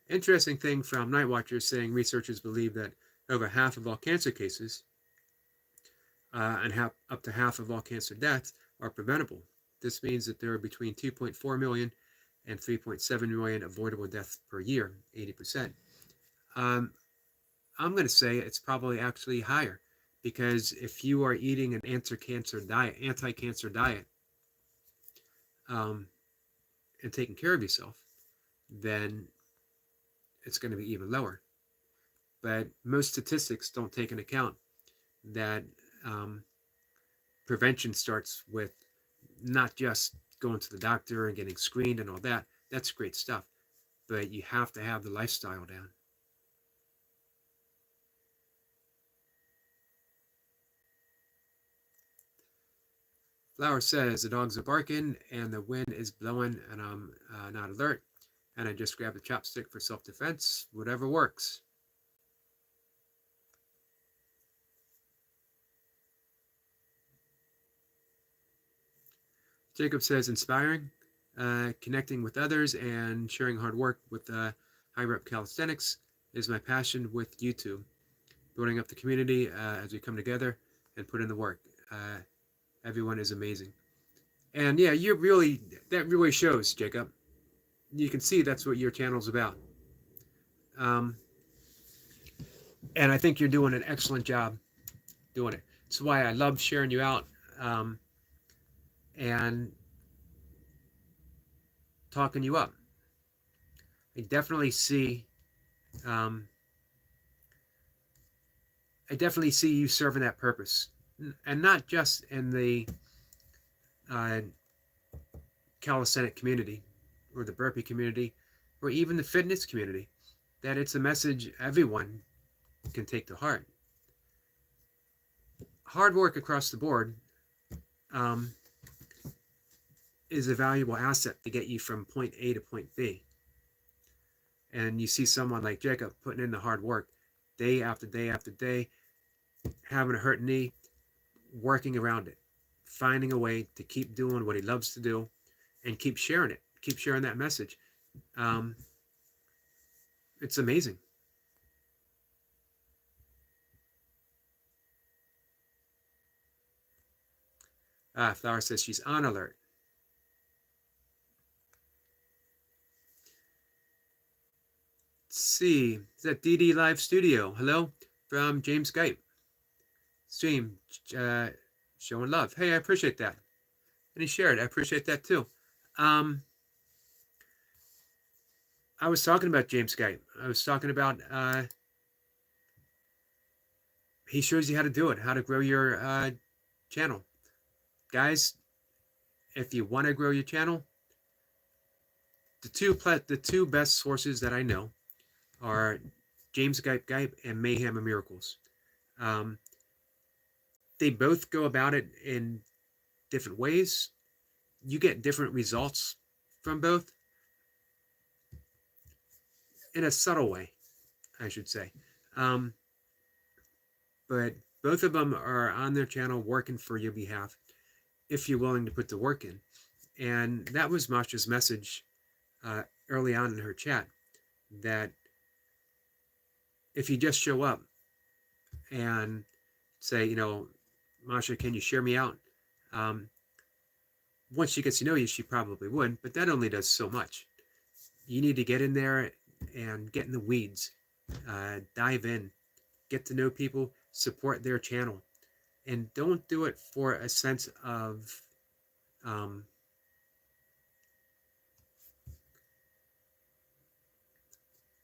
Interesting thing from Nightwatcher saying researchers believe that over half of all cancer cases and up to half of all cancer deaths are preventable. This means that there are between 2.4 million and 3.7 million avoidable deaths per year, 80%. I'm going to say it's probably actually higher, because if you are eating an anti-cancer diet, and taking care of yourself, then it's going to be even lower. But most statistics don't take into account that prevention starts with not just going to the doctor and getting screened and all that. That's great stuff. But you have to have the lifestyle down. Flower says the dogs are barking and the wind is blowing and I'm not alert. And I just grabbed a chopstick for self-defense. Whatever works. Jacob says inspiring, connecting with others and sharing hard work with high rep calisthenics is my passion with YouTube. Building up the community as we come together and put in the work. Everyone is amazing. And yeah, that really shows, Jacob. You can see that's what your channel's about. And I think you're doing an excellent job doing it. That's why I love sharing you out and talking you up. I definitely see you serving that purpose, and not just in the calisthenic community or the burpee community or even the fitness community, that it's a message everyone can take to heart. Hard work across the board is a valuable asset to get you from point A to point B. And you see someone like Jacob putting in the hard work day after day after day, having a hurt knee, working around it, finding a way to keep doing what he loves to do and keep sharing it, keep sharing that message. It's amazing. Flower says she's on alert. Let's see. Is that DD Live Studio? Hello from James Skype. Stream showing love. Hey, I appreciate that. And he shared. I appreciate that too. I was talking about James Guy. I was talking about he shows you how to do it, how to grow your channel. Guys, if you want to grow your channel, the two best sources that I know are James Guy and Mayhem and Miracles. Um, they both go about it in different ways. You get different results from both in a subtle way, I should say. But both of them are on their channel working for your behalf if you're willing to put the work in. And that was Masha's message early on in her chat, that if you just show up and say, you know, Masha, can you share me out? Once she gets to know you, she probably would, but that only does so much. You need to get in there and get in the weeds, dive in, get to know people, support their channel, and don't do it for a sense of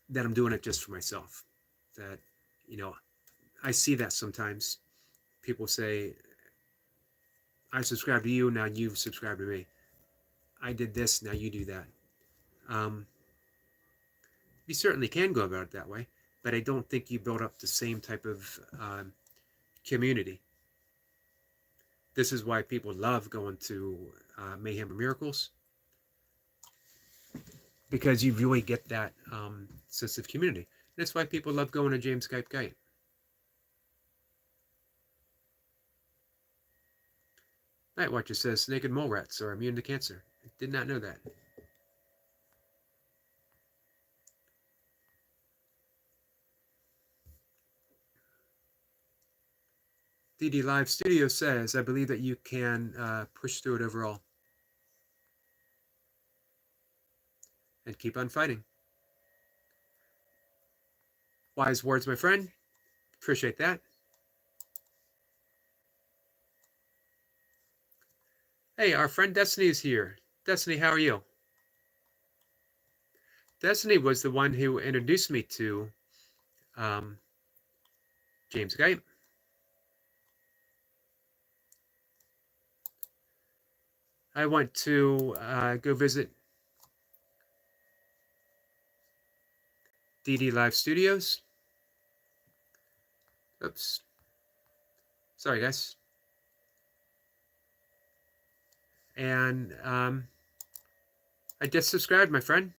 that I'm doing it just for myself. That, you know, I see that sometimes. People say, I subscribe to you, now you've subscribed to me. I did this, now you do that. You certainly can go about it that way, but I don't think you build up the same type of community. This is why people love going to Mayhem and Miracles, because you really get that sense of community. That's why people love going to James Skype Guide. Night Watcher says naked mole rats are immune to cancer. I did not know that. DD Live Studio says, I believe that you can push through it overall. And keep on fighting. Wise words, my friend. Appreciate that. Hey, our friend Destiny is here. Destiny, how are you? Destiny was the one who introduced me to James Skype. I went to go visit DD Live Studios. Oops. Sorry, guys. And I just subscribed, my friend.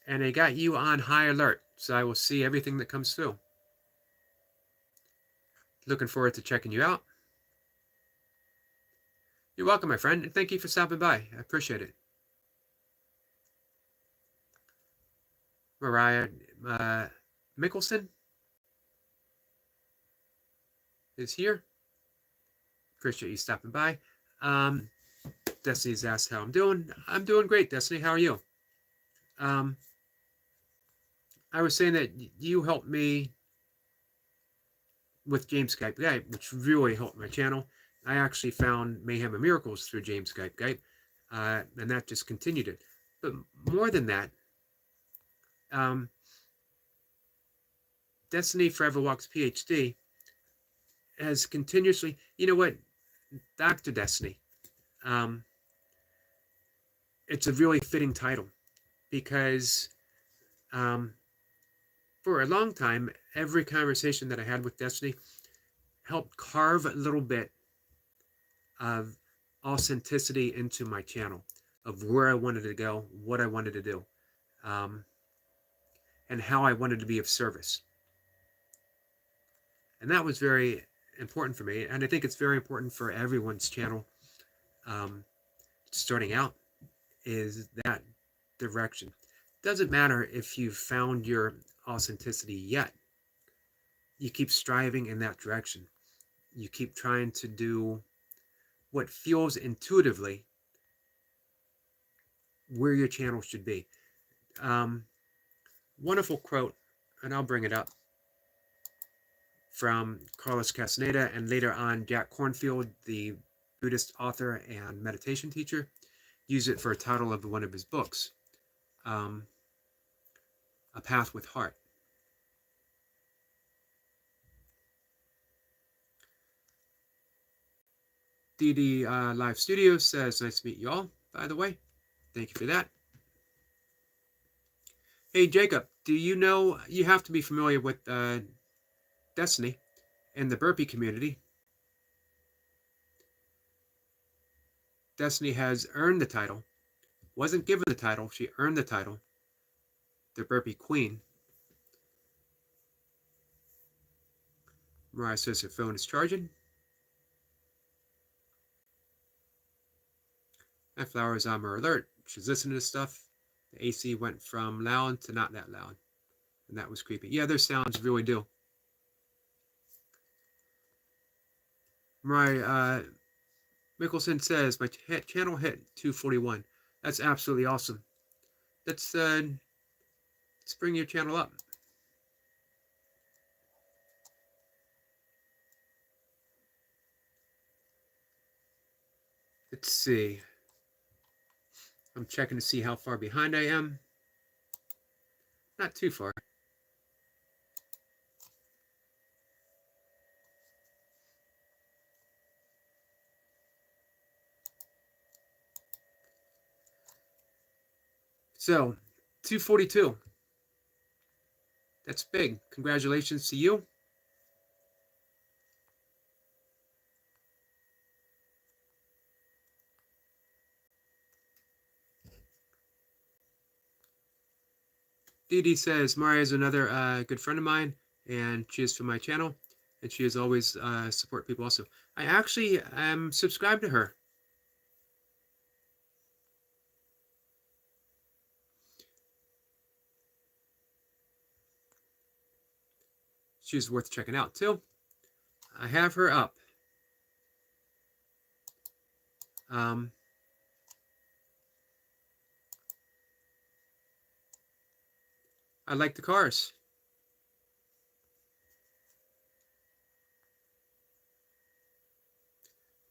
And I got you on high alert, so I will see everything that comes through. Looking forward to checking you out. You're welcome, my friend, and thank you for stopping by. I appreciate it. Mariah Mickelson is here. Appreciate you stopping by. Destiny's asked how I'm doing. I'm doing great, Destiny. How are you? I was saying that you helped me with James Skype Guide, which really helped my channel. I actually found Mayhem and Miracles through James Skype Guide, and that just continued it. But more than that, Destiny Forever Walks PhD has continuously, you know what, Dr. Destiny, it's a really fitting title, because for a long time, every conversation that I had with Destiny helped carve a little bit of authenticity into my channel, of where I wanted to go, what I wanted to do, and how I wanted to be of service. And that was very important for me, and I think it's very important for everyone's channel starting out, is that direction. Doesn't matter if you've found your authenticity yet. You keep striving in that direction. You keep trying to do what feels intuitively where your channel should be. Wonderful quote, and I'll bring it up, from Carlos Castaneda, and later on Jack Kornfield, the Buddhist author and meditation teacher, used it for a title of one of his books. a path with heart. DD Live Studio says, nice to meet you all, by the way. Thank you for that. Hey, Jacob, do you know, you have to be familiar with Destiny and the Burpee community. Destiny has earned the title. Wasn't given the title, she earned the title. The Burpee Queen. Mariah says her phone is charging. My flower is on her alert. She's listening to stuff. The AC went from loud to not that loud. And that was creepy. Yeah, their sounds really do. Mariah Mickelson says, my channel hit 241. That's absolutely awesome. Let's bring your channel up. Let's see. I'm checking to see how far behind I am. Not too far. So, 242. That's big. Congratulations to you. Dee Dee says, Maria is another good friend of mine, and she is from my channel, and she is always support people also. I actually am subscribed to her. She's worth checking out too. I have her up. I like the cars.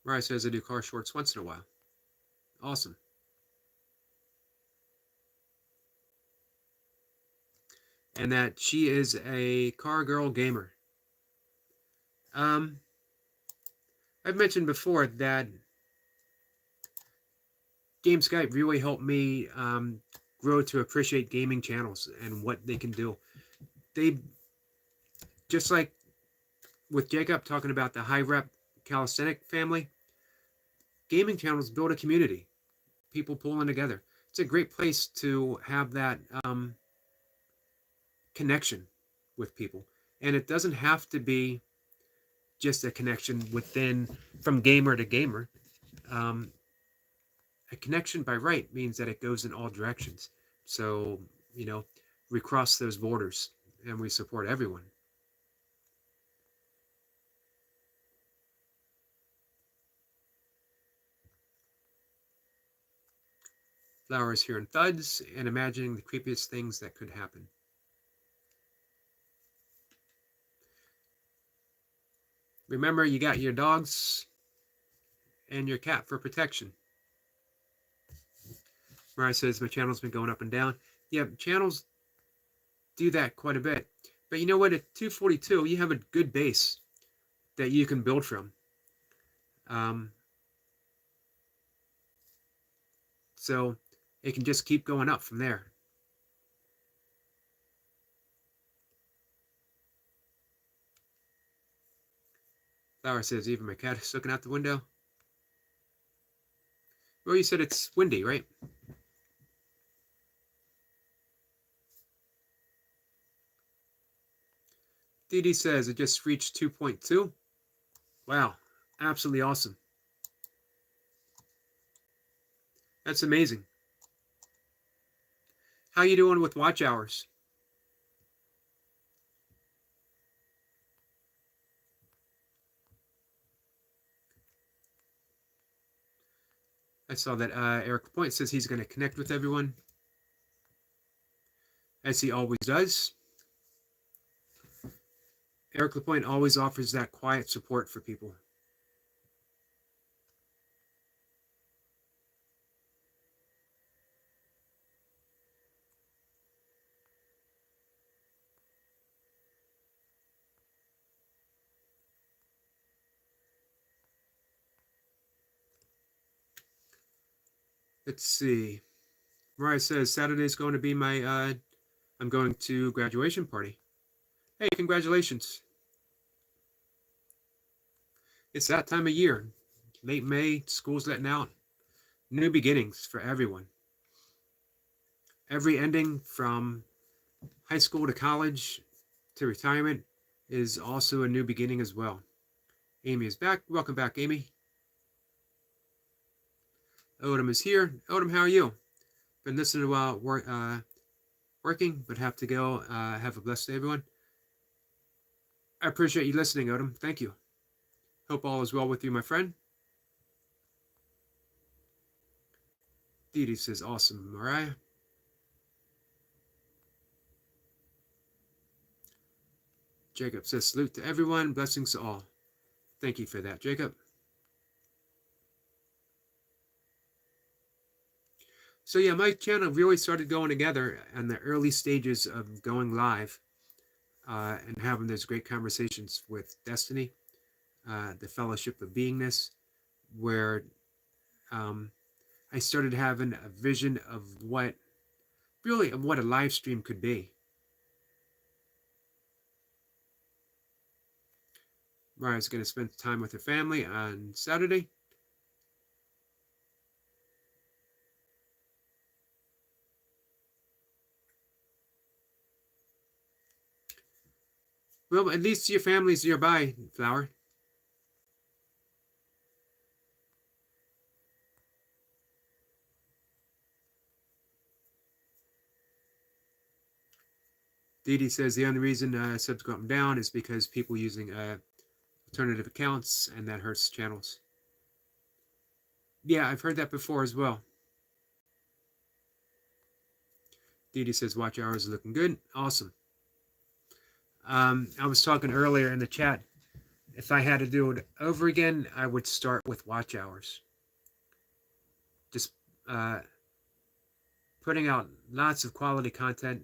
Mariah says I do car shorts once in a while. Awesome. And that she is a car girl gamer. I've mentioned before that Game Skype really helped me grow to appreciate gaming channels and what they can do. They, just like with Jacob talking about the high rep calisthenic family, gaming channels build a community, people pulling together. It's a great place to have that connection with people. And it doesn't have to be just a connection within from gamer to gamer. A connection by right means that it goes in all directions. So, you know, we cross those borders and we support everyone. Flowers hearing thuds and imagining the creepiest things that could happen. Remember, you got your dogs and your cat for protection. Mariah says, my channel's been going up and down. Yeah, channels do that quite a bit. But you know what? At 242, you have a good base that you can build from. So it can just keep going up from there. Flower says, even my cat is looking out the window. Well, you said it's windy, right? Dee Dee says, it just reached 2.2. Wow, absolutely awesome. That's amazing. How you doing with watch hours? I saw that Eric Point says he's going to connect with everyone, as he always does. Eric LaPointe always offers that quiet support for people. Let's see. Mariah says Saturday's going to be my I'm going to graduation party. Hey, congratulations. It's that time of year. Late May, school's letting out. New beginnings for everyone. Every ending from high school to college to retirement is also a new beginning as well. Amy is back. Welcome back, Amy. Odom is here. Odom, how are you? Been listening while working, but have to go. Have a blessed day, everyone. I appreciate you listening, Odom. Thank you. Hope all is well with you, my friend. Dee Dee says, awesome, Mariah. Jacob says, salute to everyone. Blessings to all. Thank you for that, Jacob. So yeah, my channel really started going together in the early stages of going live and having those great conversations with Destiny, the Fellowship of Beingness, where I started having a vision of what a live stream could be. Mariah's going to spend time with her family on Saturday. Well, at least your family's nearby, Flower. Dee Dee says the only reason subs go up and down is because people using alternative accounts, and that hurts channels. Yeah, I've heard that before as well. Dee Dee says watch hours are looking good. Awesome. I was talking earlier in the chat. If I had to do it over again, I would start with watch hours. Just putting out lots of quality content.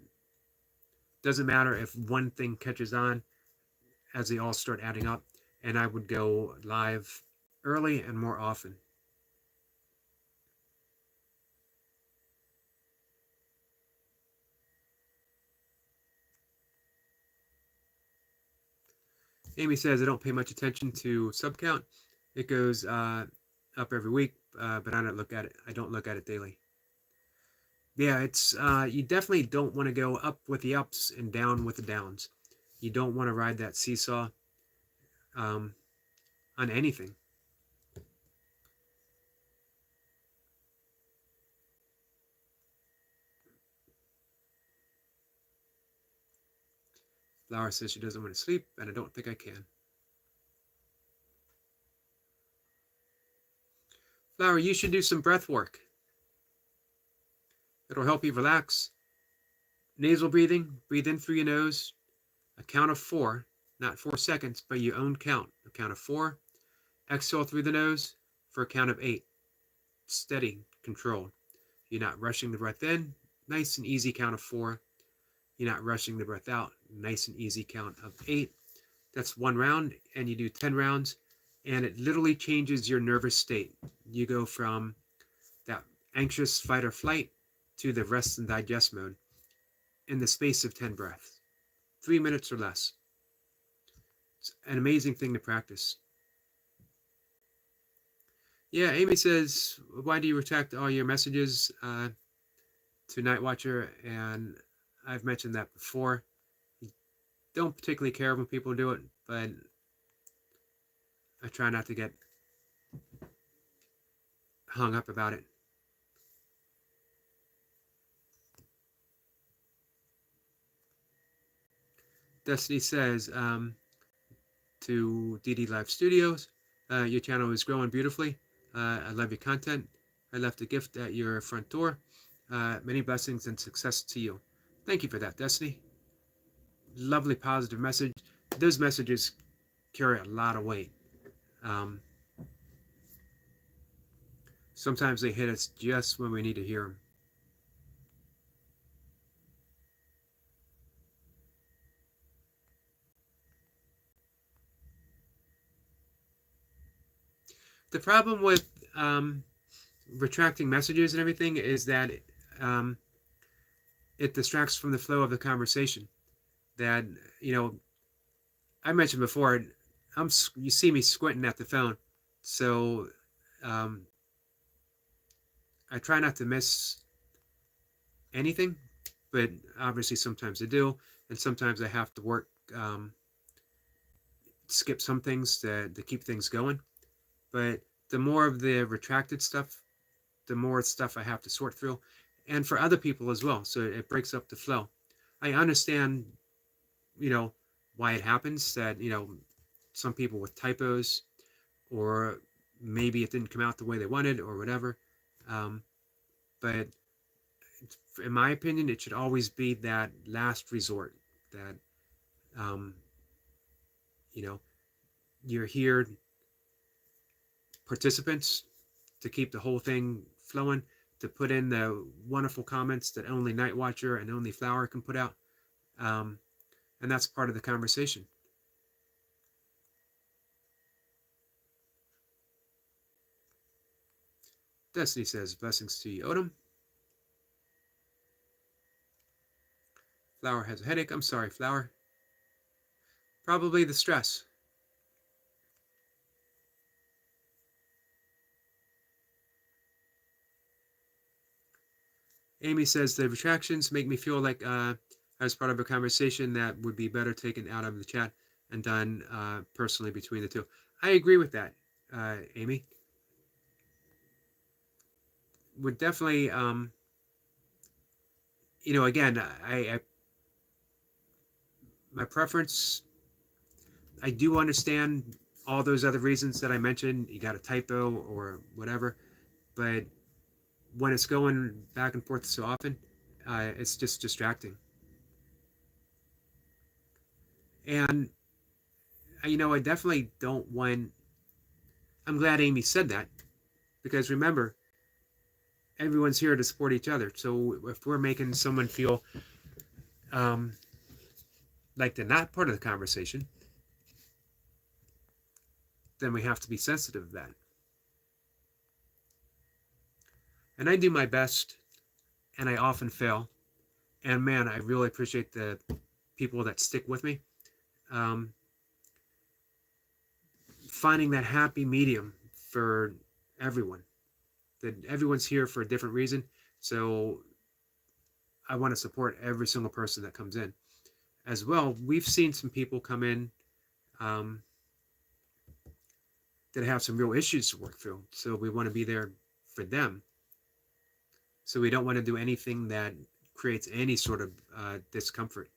Doesn't matter if one thing catches on as they all start adding up. And I would go live early and more often. Amy says, I don't pay much attention to sub count. It goes up every week, but I don't look at it. I don't look at it daily. Yeah, it's you definitely don't want to go up with the ups and down with the downs. You don't want to ride that seesaw on anything. Laura says she doesn't want to sleep, and I don't think I can. Flower, you should do some breath work. It'll help you relax. Nasal breathing, breathe in through your nose, a count of 4, not 4 seconds, but your own count, a count of 4. Exhale through the nose for a count of 8. Steady, controlled. You're not rushing the breath in, nice and easy count of 4. You're not rushing the breath out, nice and easy count of 8. That's 1 round, and you do 10 rounds, and it literally changes your nervous state. You go from that anxious fight or flight to the rest and digest mode in the space of 10 breaths, 3 minutes or less. It's an amazing thing to practice. Yeah, Amy says, why do you retract all your messages to Night Watcher? And I've mentioned that before. You don't particularly care when people do it, but I try not to get hung up about it. Destiny says to DD Live Studios, your channel is growing beautifully. I love your content. I left a gift at your front door. Many blessings and success to you. Thank you for that, Destiny. Lovely, positive message. Those messages carry a lot of weight. Sometimes they hit us just when we need to hear them. The problem with retracting messages and everything is that um, it distracts from the flow of the conversation. That, you know, I mentioned before, you see me squinting at the phone, so um, I try not to miss anything, but obviously sometimes I do, and sometimes I have to um, skip some things to keep things going. But the more of the retracted stuff, the more stuff I have to sort through, and for other people as well. So it breaks up the flow. I understand, you know, why it happens. That, you know, some people with typos, or maybe it didn't come out the way they wanted, or whatever. Um, but in my opinion, it should always be that last resort. That um, you know, you're here, participants, to keep the whole thing flowing, to put in the wonderful comments that only Night Watcher and only Flower can put out. Um, and that's part of the conversation. Destiny says, blessings to you, Odom. Flower has a headache. I'm sorry, Flower. Probably the stress. Amy says, the retractions make me feel like I was part of a conversation that would be better taken out of the chat and done personally between the two. I agree with that, Amy. Would definitely, you know, again, my preference, I do understand all those other reasons that I mentioned. You got a typo or whatever, but when it's going back and forth so often, it's just distracting. And you know, I definitely don't want. I'm glad Amy said that, because remember, everyone's here to support each other. So if we're making someone feel um, like they're not part of the conversation, then we have to be sensitive of that. And I do my best, and I often fail. And man, I really appreciate the people that stick with me. Um, Finding that happy medium for everyone. That everyone's here for a different reason. So I want to support every single person that comes in. As well, we've seen some people come in um, that have some real issues to work through. So we want to be there for them. So we don't want to do anything that creates any sort of discomfort.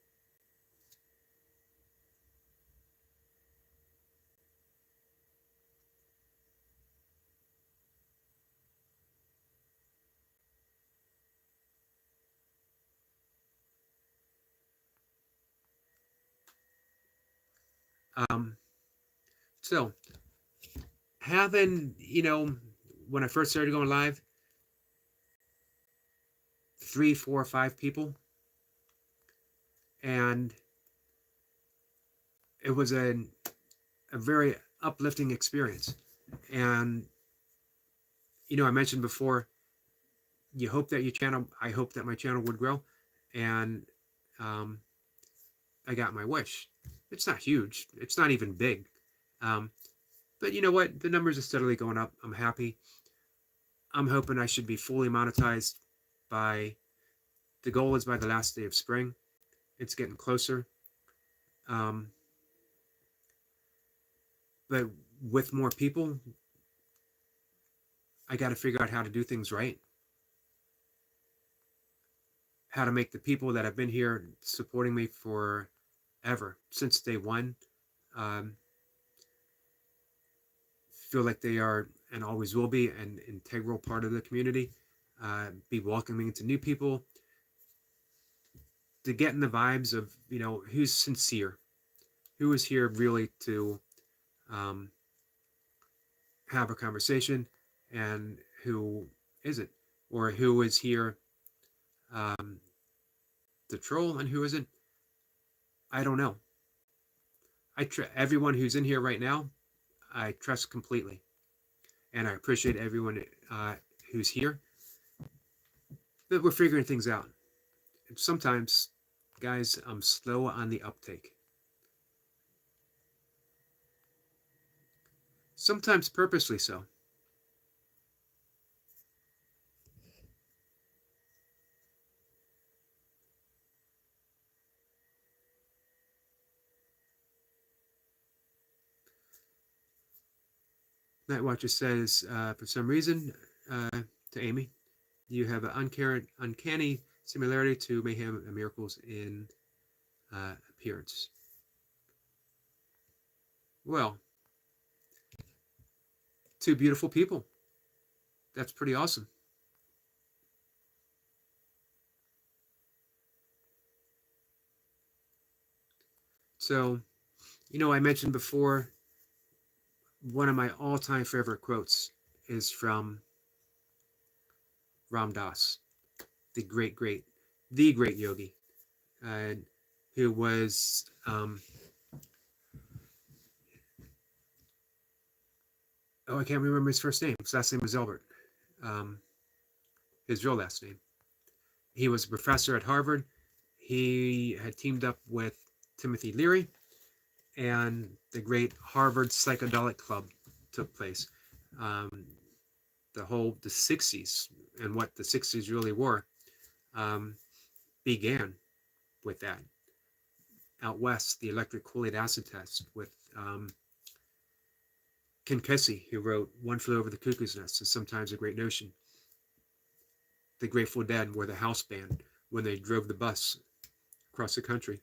Um, so having, you know, when I first started going live, 3, 4, 5 people, and it was a very uplifting experience. And you know, I mentioned before, you hope that your channel, I hope that my channel would grow, and um, I got my wish. It's not huge, it's not even big, um, but you know what, the numbers are steadily going up. I'm happy. I'm hoping I should be fully monetized by, the goal is by the last day of spring. It's getting closer, um, but with more people, I got to figure out how to do things right, how to make the people that have been here supporting me forever, since day one, um, feel like they are and always will be an integral part of the community, be welcoming to new people, to get in the vibes of, you know, who's sincere, who is here really to um, have a conversation, and who isn't, or who is here um, to troll and who isn't. I don't know. Everyone who's in here right now, I trust completely, and I appreciate everyone who's here, but we're figuring things out. And sometimes, guys, I'm slow on the uptake. Sometimes purposely so. Nightwatcher says, for some reason, to Amy, you have an uncanny similarity to Mayhem and Miracles in appearance. Well, two beautiful people. That's pretty awesome. So, I mentioned before, one of my all-time favorite quotes is from Ram Dass, the great Yogi, who was I can't remember his first name. His last name was Albert. His real last name. He was a professor at Harvard. He had teamed up with Timothy Leary, and the great Harvard Psychedelic Club took place. The 60s and what the 60s really were began with that. Out west, the electric Kool-Aid acid test with Ken Kesey, who wrote One Flew Over the Cuckoo's Nest and Sometimes a Great Notion. The Grateful Dead were the house band when they drove the bus across the country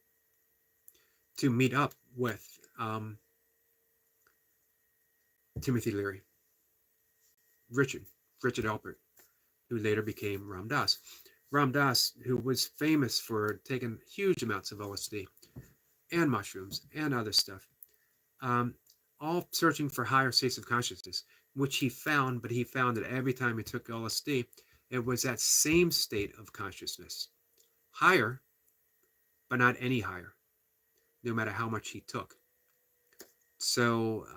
to meet up with Timothy Leary, Richard Alpert, who later became Ram Dass. Ram Dass, who was famous for taking huge amounts of LSD and mushrooms and other stuff, all searching for higher states of consciousness, which he found, but he found that every time he took LSD, it was that same state of consciousness. Higher, but not any higher, no matter how much he took. So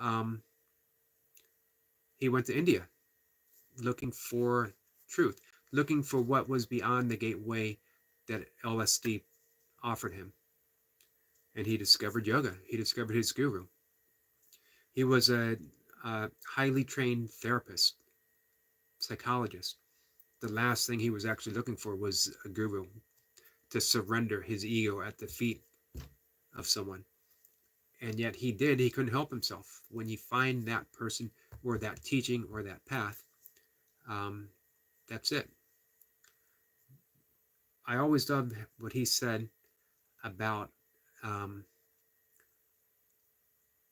he went to India looking for truth, looking for what was beyond the gateway that LSD offered him. And he discovered yoga. He discovered his guru. He was a highly trained therapist, psychologist. The last thing he was actually looking for was a guru to surrender his ego at the feet of someone. And yet he couldn't help himself. When you find that person or that teaching or that path, that's it. I always loved what he said about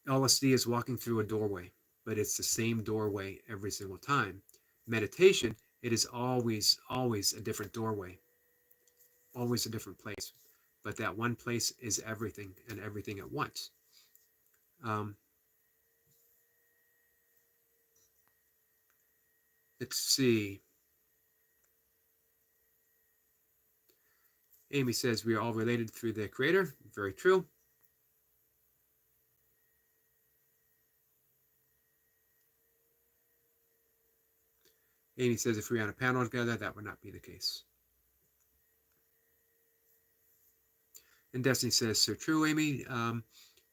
LSD is walking through a doorway, but it's the same doorway every single time. Meditation, it is always a different doorway, always a different place. But that one place is everything and everything at once. Let's see. Amy says we are all related through the Creator. Very true. Amy says if we were on a panel together, that would not be the case. And Destiny says, so true, Amy.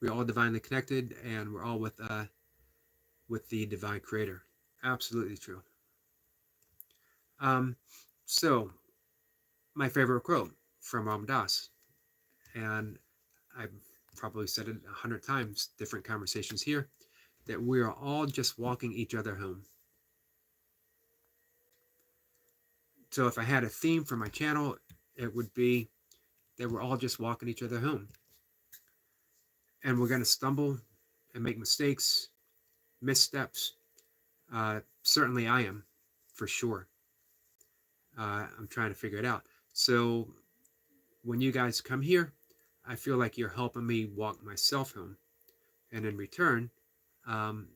We're all divinely connected, and we're all with the divine Creator. Absolutely true. So, my favorite quote from Ram Dass, and I've probably said it 100 times, different conversations here, that we are all just walking each other home. So if I had a theme for my channel, it would be that we're all just walking each other home. And we're going to stumble and make mistakes, missteps. Certainly I am, for sure. I'm trying to figure it out. So when you guys come here, I feel like you're helping me walk myself home. And in return, I'm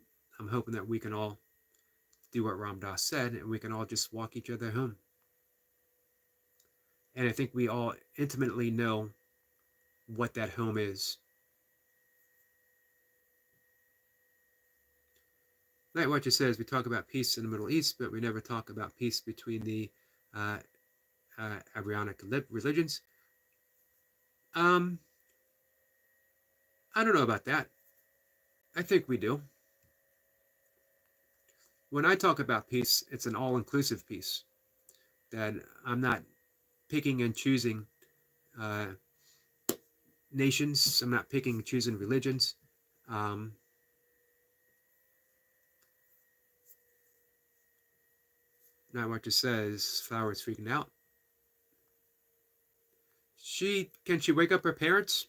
hoping that we can all do what Ram Dass said, and we can all just walk each other home. And I think we all intimately know what that home is. Night Watcher says we talk about peace in the Middle East, but we never talk about peace between the Abrahamic religions. I don't know about that. I think we do. When I talk about peace, it's an all-inclusive peace. That I'm not picking and choosing uh, nations. I'm not picking and choosing religions. Um, Not what it says. Flower's freaking out. Can she wake up her parents?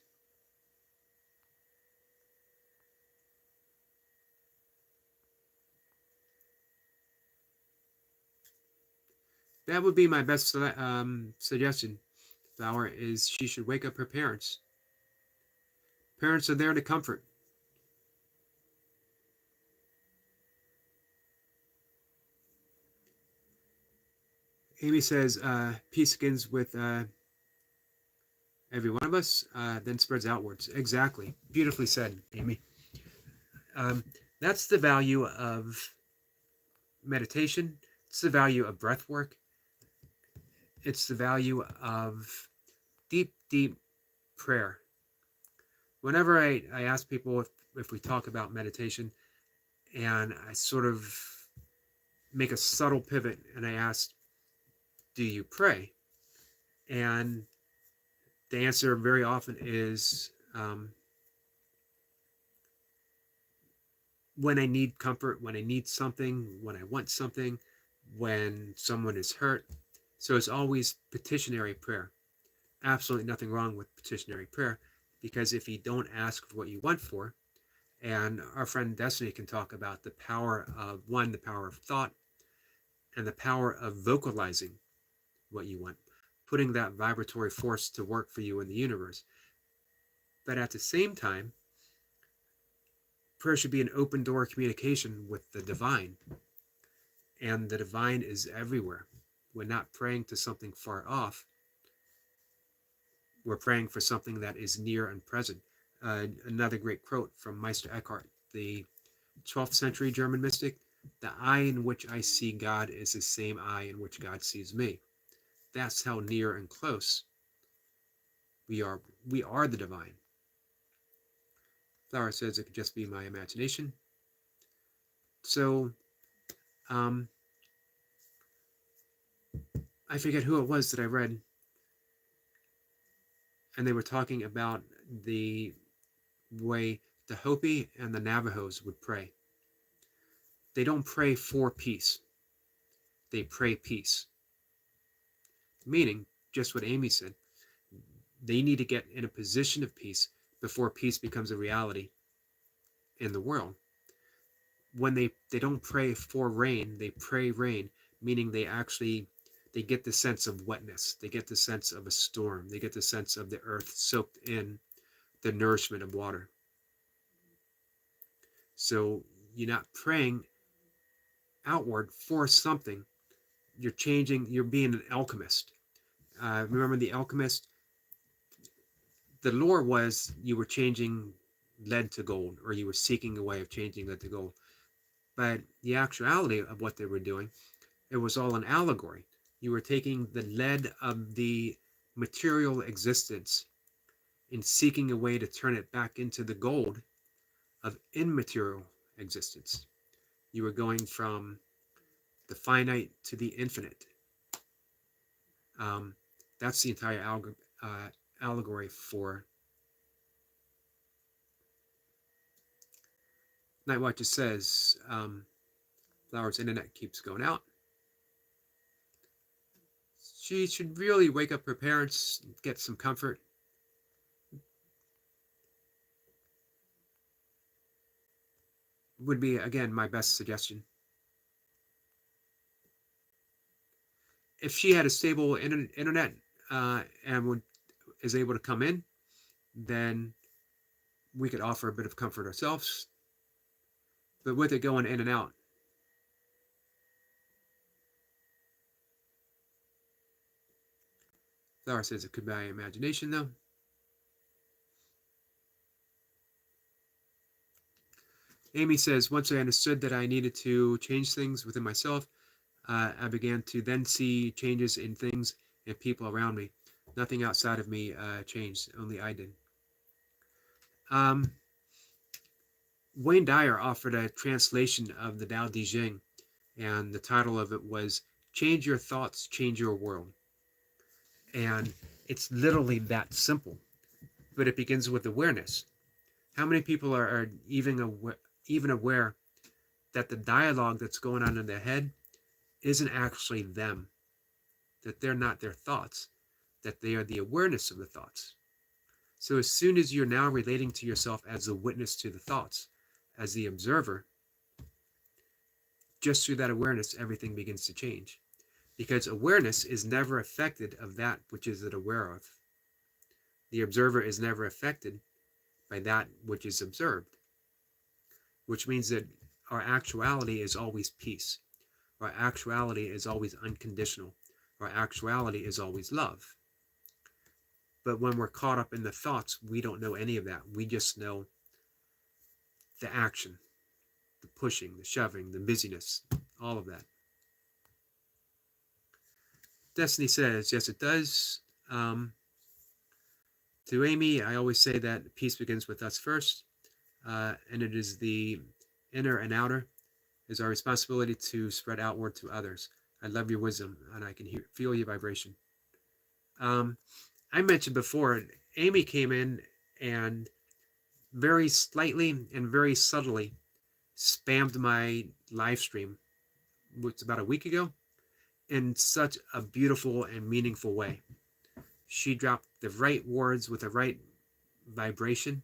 That would be my best suggestion. Flower is she should wake up her parents. Parents are there to comfort. Amy says, peace begins with every one of us, then spreads outwards. Exactly. Beautifully said, Amy. That's the value of meditation. It's the value of breath work. It's the value of deep, deep prayer. Whenever I ask people if we talk about meditation, and I sort of make a subtle pivot and I ask, do you pray? And the answer very often is when I need comfort, when I need something, when I want something, when someone is hurt. So it's always petitionary prayer. Absolutely nothing wrong with petitionary prayer, because if you don't ask for what you want for, and our friend Destiny can talk about the power of the power of thought, and the power of vocalizing what you want, putting that vibratory force to work for you in the universe. But at the same time, prayer should be an open door communication with the divine. And the divine is everywhere. We're not praying to something far off. We're praying for something that is near and present. Another great quote from Meister Eckhart, the 12th century German mystic: the eye in which I see God is the same eye in which God sees me. That's how near and close we are. We are the divine. Flower says it could just be my imagination. So, I forget who it was that I read, and they were talking about the way the Hopi and the Navajos would pray. They don't pray for peace. They pray peace. Meaning, just what Amy said, they need to get in a position of peace before peace becomes a reality in the world. When they don't pray for rain, they pray rain, meaning they get the sense of wetness. They get the sense of a storm. They get the sense of the earth soaked in the nourishment of water. So you're not praying outward for something. You're being an alchemist. Remember the alchemist? The lore was you were changing lead to gold, or you were seeking a way of changing lead to gold. But the actuality of what they were doing, it was all an allegory. You were taking the lead of the material existence and seeking a way to turn it back into the gold of immaterial existence. You were going from the finite to the infinite. That's the entire allegory for Nightwatcher says, Flower's internet keeps going out. She should really wake up her parents, get some comfort. Would be, again, my best suggestion. If she had a stable internet and is able to come in, then we could offer a bit of comfort ourselves. But with it going in and out, Flower says it could be my imagination, though. Amy says, once I understood that I needed to change things within myself, I began to then see changes in things and people around me. Nothing outside of me changed, only I did. Um, Wayne Dyer offered a translation of the Tao Te Ching, and the title of it was Change Your Thoughts, Change Your World. And it's literally that simple, but it begins with awareness. How many people are even aware that the dialogue that's going on in their head isn't actually them, that they're not their thoughts, that they are the awareness of the thoughts. So as soon as you're now relating to yourself as a witness to the thoughts, as the observer, just through that awareness, everything begins to change. Because awareness is never affected of that which is it aware of. The observer is never affected by that which is observed, which means that our actuality is always peace. Our actuality is always unconditional. Our actuality is always love. But when we're caught up in the thoughts, we don't know any of that. We just know the action, the pushing, the shoving, the busyness, all of that. Destiny says, yes, it does. To Amy, I always say that peace begins with us first, and it is the inner and outer is our responsibility to spread outward to others. I love your wisdom, and I can feel your vibration. I mentioned before, Amy came in and very slightly and very subtly spammed my live stream, which was about a week ago, in such a beautiful and meaningful way. She dropped the right words with the right vibration,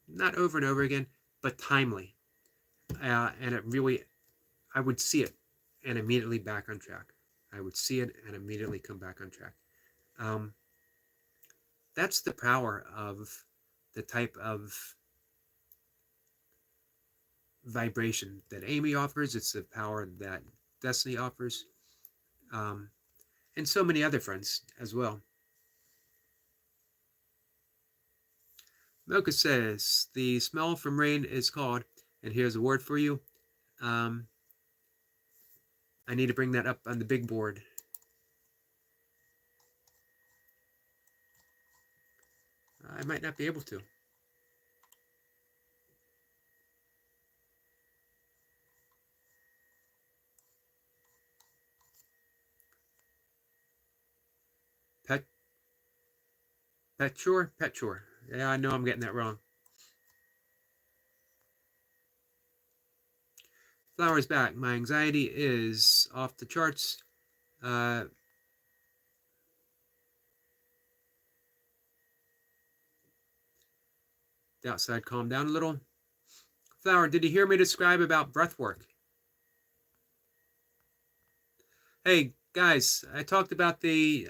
not over and over again, but timely. And it really, I would see it and immediately back on track. I would see it and immediately come back on track. That's the power of the type of vibration that Amy offers. It's the power that Destiny offers, and so many other friends as well. Mocha says, the smell from rain is called, and here's a word for you. I need to bring that up on the big board. I might not be able to. Peture. Yeah, I know I'm getting that wrong. Flowers back. My anxiety is off the charts. The outside calmed down a little. Flower, did you hear me describe about breath work? Hey, guys, I talked about the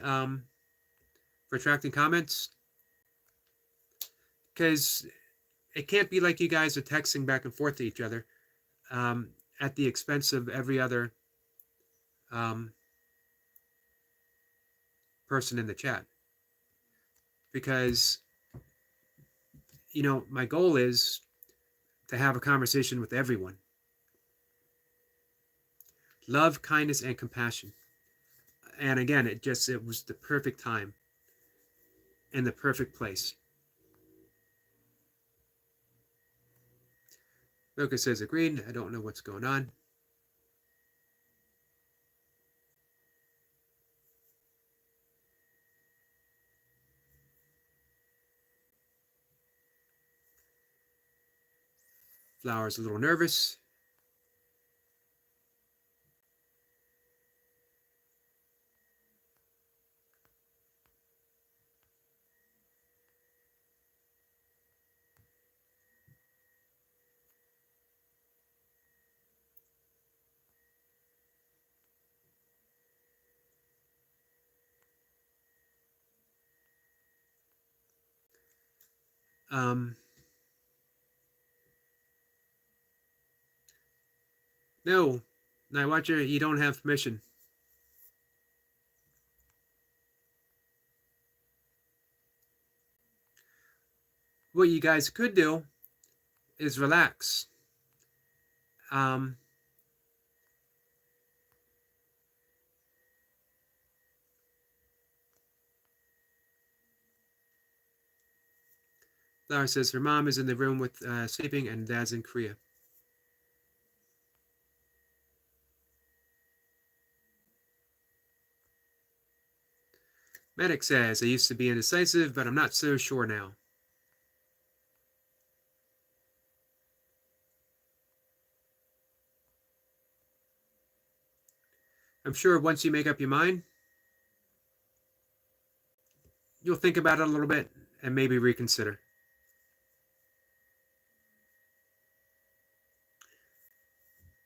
retracting comments, because it can't be like you guys are texting back and forth to each other at the expense of every other person in the chat. Because, you know, my goal is to have a conversation with everyone. Love, kindness, and compassion. And again, it was the perfect time and the perfect place. Mocha says, agreed. I don't know what's going on. Flower's a little nervous. No, Night Watcher, you don't have permission. What you guys could do is relax. Laura says her mom is in the room with sleeping and dad's in Korea. Medic says, I used to be indecisive, but I'm not so sure now. I'm sure once you make up your mind, you'll think about it a little bit and maybe reconsider.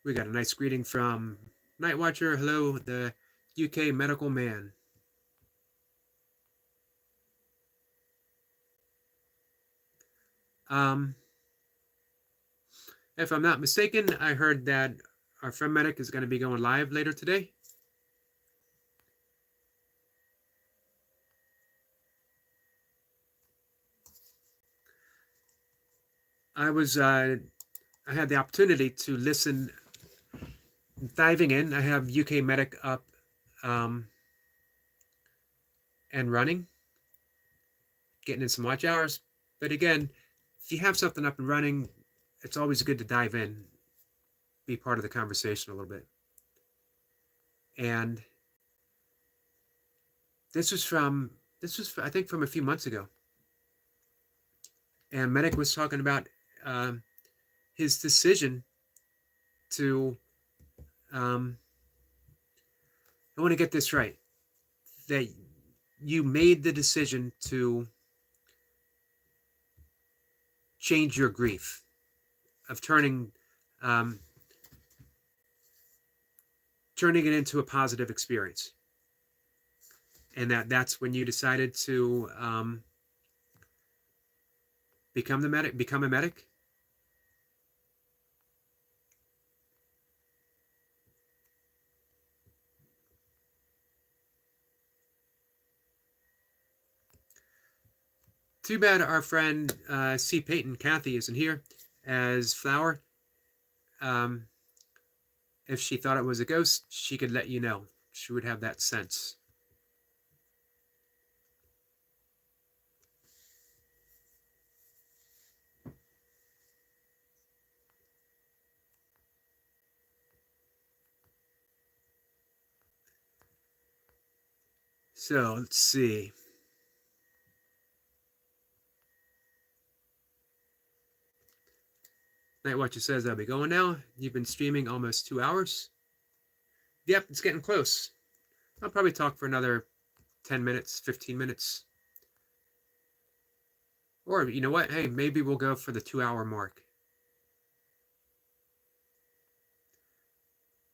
We got a nice greeting from Night Watcher. Hello, the UK medical man. If I'm not mistaken, I heard that our friend Medic is going to be going live later today. I had the opportunity to listen, diving in. I have UK Medic up and running, getting in some watch hours. But again, if you have something up and running, it's always good to dive in, be part of the conversation a little bit. And this was I think from a few months ago. And Medic was talking about his decision to, I want to get this right, that you made the decision to change your grief, of turning it into a positive experience. And that's when you decided to become a medic. Too bad our friend C. Peyton Kathy isn't here as Flower. If she thought it was a ghost, she could let you know. She would have that sense. So let's see. Night Watcher says, I'll be going now. You've been streaming almost 2 hours. Yep, it's getting close. I'll probably talk for another 10 minutes, 15 minutes. Or, you know what? Hey, maybe we'll go for the 2-hour mark.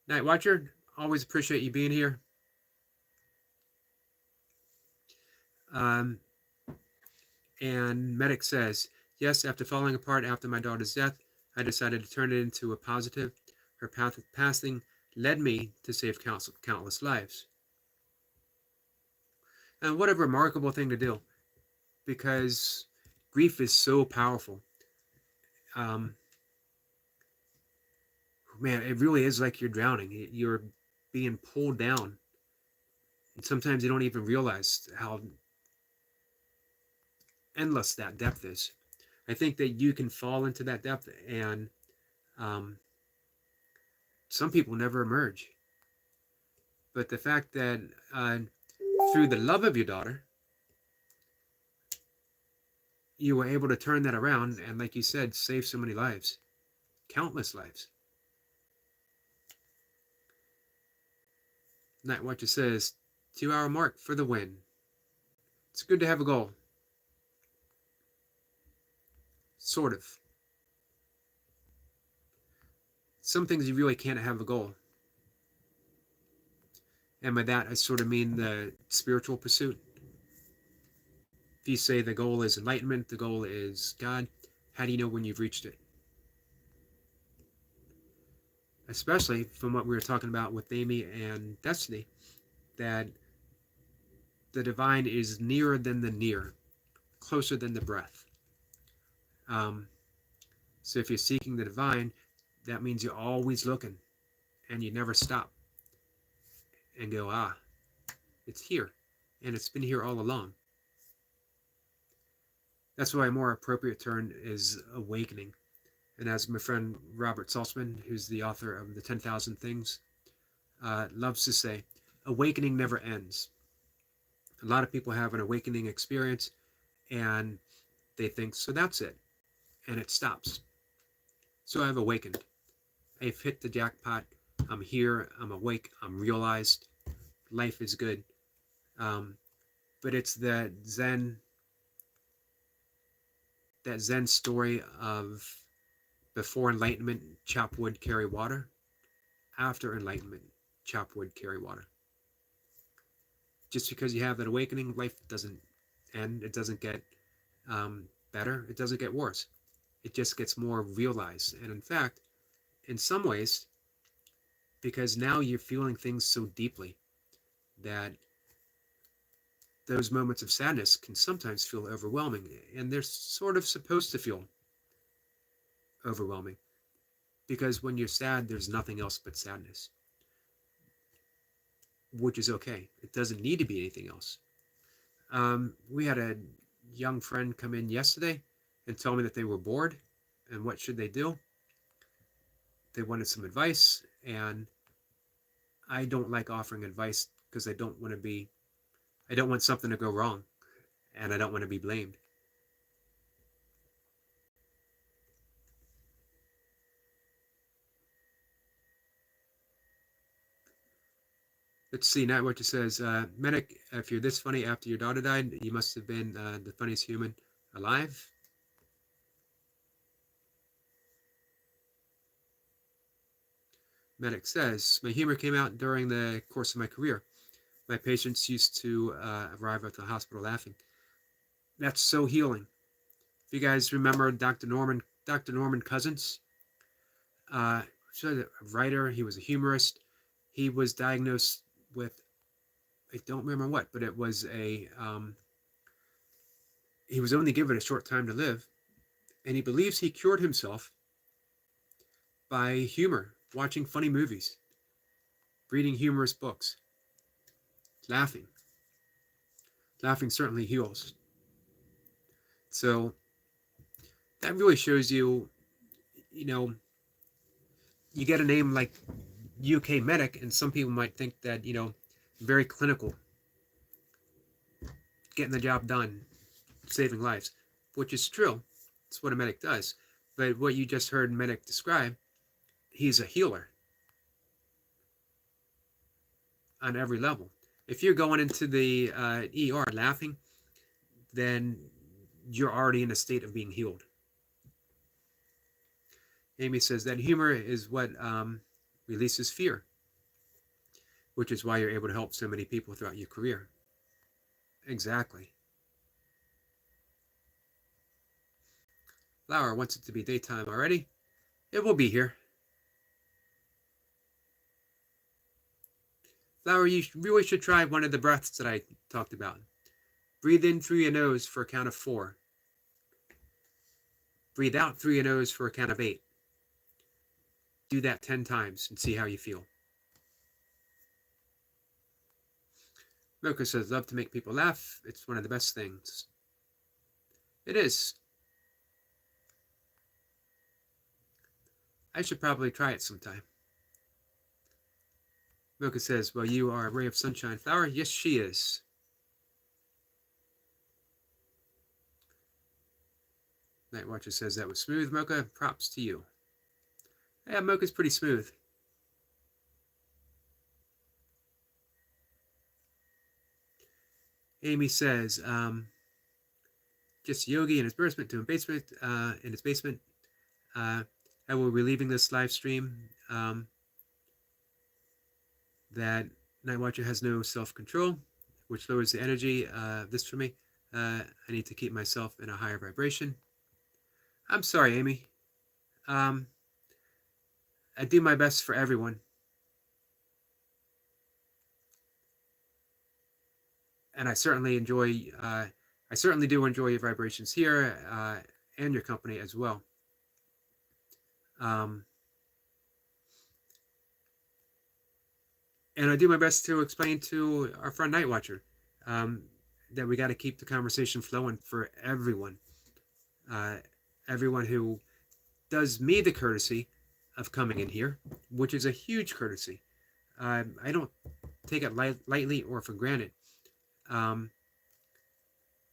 Night Watcher, always appreciate you being here. And Medic says, yes, after falling apart after my daughter's death, I decided to turn it into a positive. Her path of passing led me to save countless lives. And what a remarkable thing to do, because grief is so powerful. Man, it really is like you're drowning. You're being pulled down. And sometimes you don't even realize how endless that depth is. I think that you can fall into that depth, and some people never emerge. But the fact that through the love of your daughter, you were able to turn that around and, like you said, save so many lives, countless lives. Night Watcher says, 2-hour mark for the win. It's good to have a goal. Sort of. Some things you really can't have a goal. And by that, I sort of mean the spiritual pursuit. If you say the goal is enlightenment, the goal is God, how do you know when you've reached it? Especially from what we were talking about with Amy and Destiny, that the divine is nearer than the near, closer than the breath. So if you're seeking the divine, that means you're always looking and you never stop and go, ah, it's here. And it's been here all along. That's why a more appropriate term is awakening. And as my friend Robert Saltzman, who's the author of The 10,000 Things, loves to say, awakening never ends. A lot of people have an awakening experience and they think, so that's it. And it stops. So I've awakened. I've hit the jackpot. I'm here. I'm awake. I'm realized. Life is good. But it's that Zen story of before enlightenment, chop wood, carry water. After enlightenment, chop wood, carry water. Just because you have that awakening, life doesn't end. It doesn't get better. It doesn't get worse. It just gets more realized. And in fact, in some ways, because now you're feeling things so deeply that those moments of sadness can sometimes feel overwhelming, and they're sort of supposed to feel overwhelming, because when you're sad, there's nothing else but sadness, which is okay. It doesn't need to be anything else. We had a young friend come in yesterday and tell me that they were bored, and what should they do? They wanted some advice, and I don't like offering advice because I don't want something to go wrong, and I don't want to be blamed. Let's see, Nat Watcher says, Medic, if you're this funny after your daughter died, you must have been the funniest human alive. Medic says, my humor came out during the course of my career. My patients used to arrive at the hospital laughing. That's so healing. If you guys remember Dr. Norman Cousins, a writer, he was a humorist. He was diagnosed with, I don't remember what, but it was he was only given a short time to live, and he believes he cured himself by humor, watching funny movies, reading humorous books, laughing. Laughing certainly heals. So that really shows you, you get a name like UK Medic, and some people might think that, very clinical, getting the job done, saving lives, which is true. It's what a medic does. But what you just heard Medic describe, he's a healer on every level. If you're going into the ER laughing, then you're already in a state of being healed. Amy says that humor is what releases fear, which is why you're able to help so many people throughout your career. Exactly. Flower wants it to be daytime already. It will be here. Flower, you really should try one of the breaths that I talked about. Breathe in through your nose for a count of 4. Breathe out through your nose for a count of 8. Do that 10 times and see how you feel. Mocha says, love to make people laugh. It's one of the best things. It is. I should probably try it sometime. Mocha says, well, you are a ray of sunshine, Flower. Yes, she is. Night Watcher says that was smooth, Mocha. Props to you. Yeah, Mocha's pretty smooth. Amy says, just Yogi in his basement, in his basement. I will be leaving this live stream. That Night Watcher has no self-control, which lowers the energy. This for me. I need to keep myself in a higher vibration. I'm sorry, Amy. I do my best for everyone. And I certainly do enjoy your vibrations here and your company as well. Um, and I do my best to explain to our friend Night Watcher um, that we got to keep the conversation flowing for everyone. Uh, Everyone who does me the courtesy of coming in here, which is a huge courtesy. I don't take it lightly or for granted. Um,